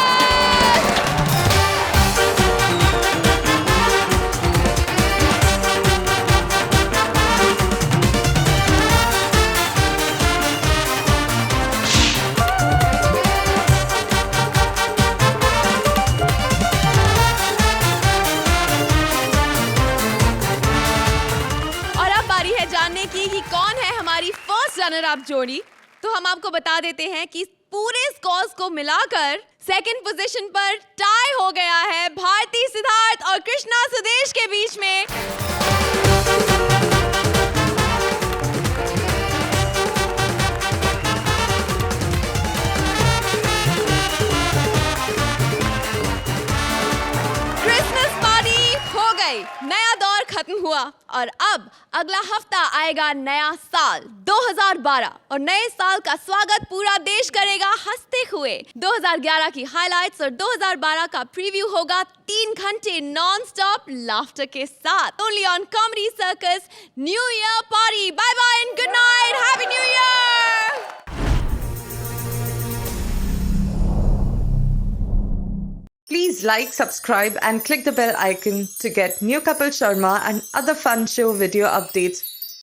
जानने की कि कौन है हमारी फर्स्ट रनर अप जोड़ी, तो हम आपको बता देते हैं कि पूरे स्कोर्स को मिलाकर सेकंड पोजीशन पर टाई हो गया है भारती सिद्धार्थ और कृष्णा सुदेश के बीच में। गई, नया दौर खत्म हुआ और अब अगला हफ्ता आएगा नया साल 2012 और नए साल का स्वागत पूरा देश करेगा हंसते हुए। 2011 की हाइलाइट्स और 2012 का प्रीव्यू होगा 3 घंटे नॉन स्टॉप लाफ्टर के साथ। Only on comedy circus new year party. Bye bye and good night, happy new year. Please like, subscribe and click the bell icon to get new Kapil Sharma and other fun show video updates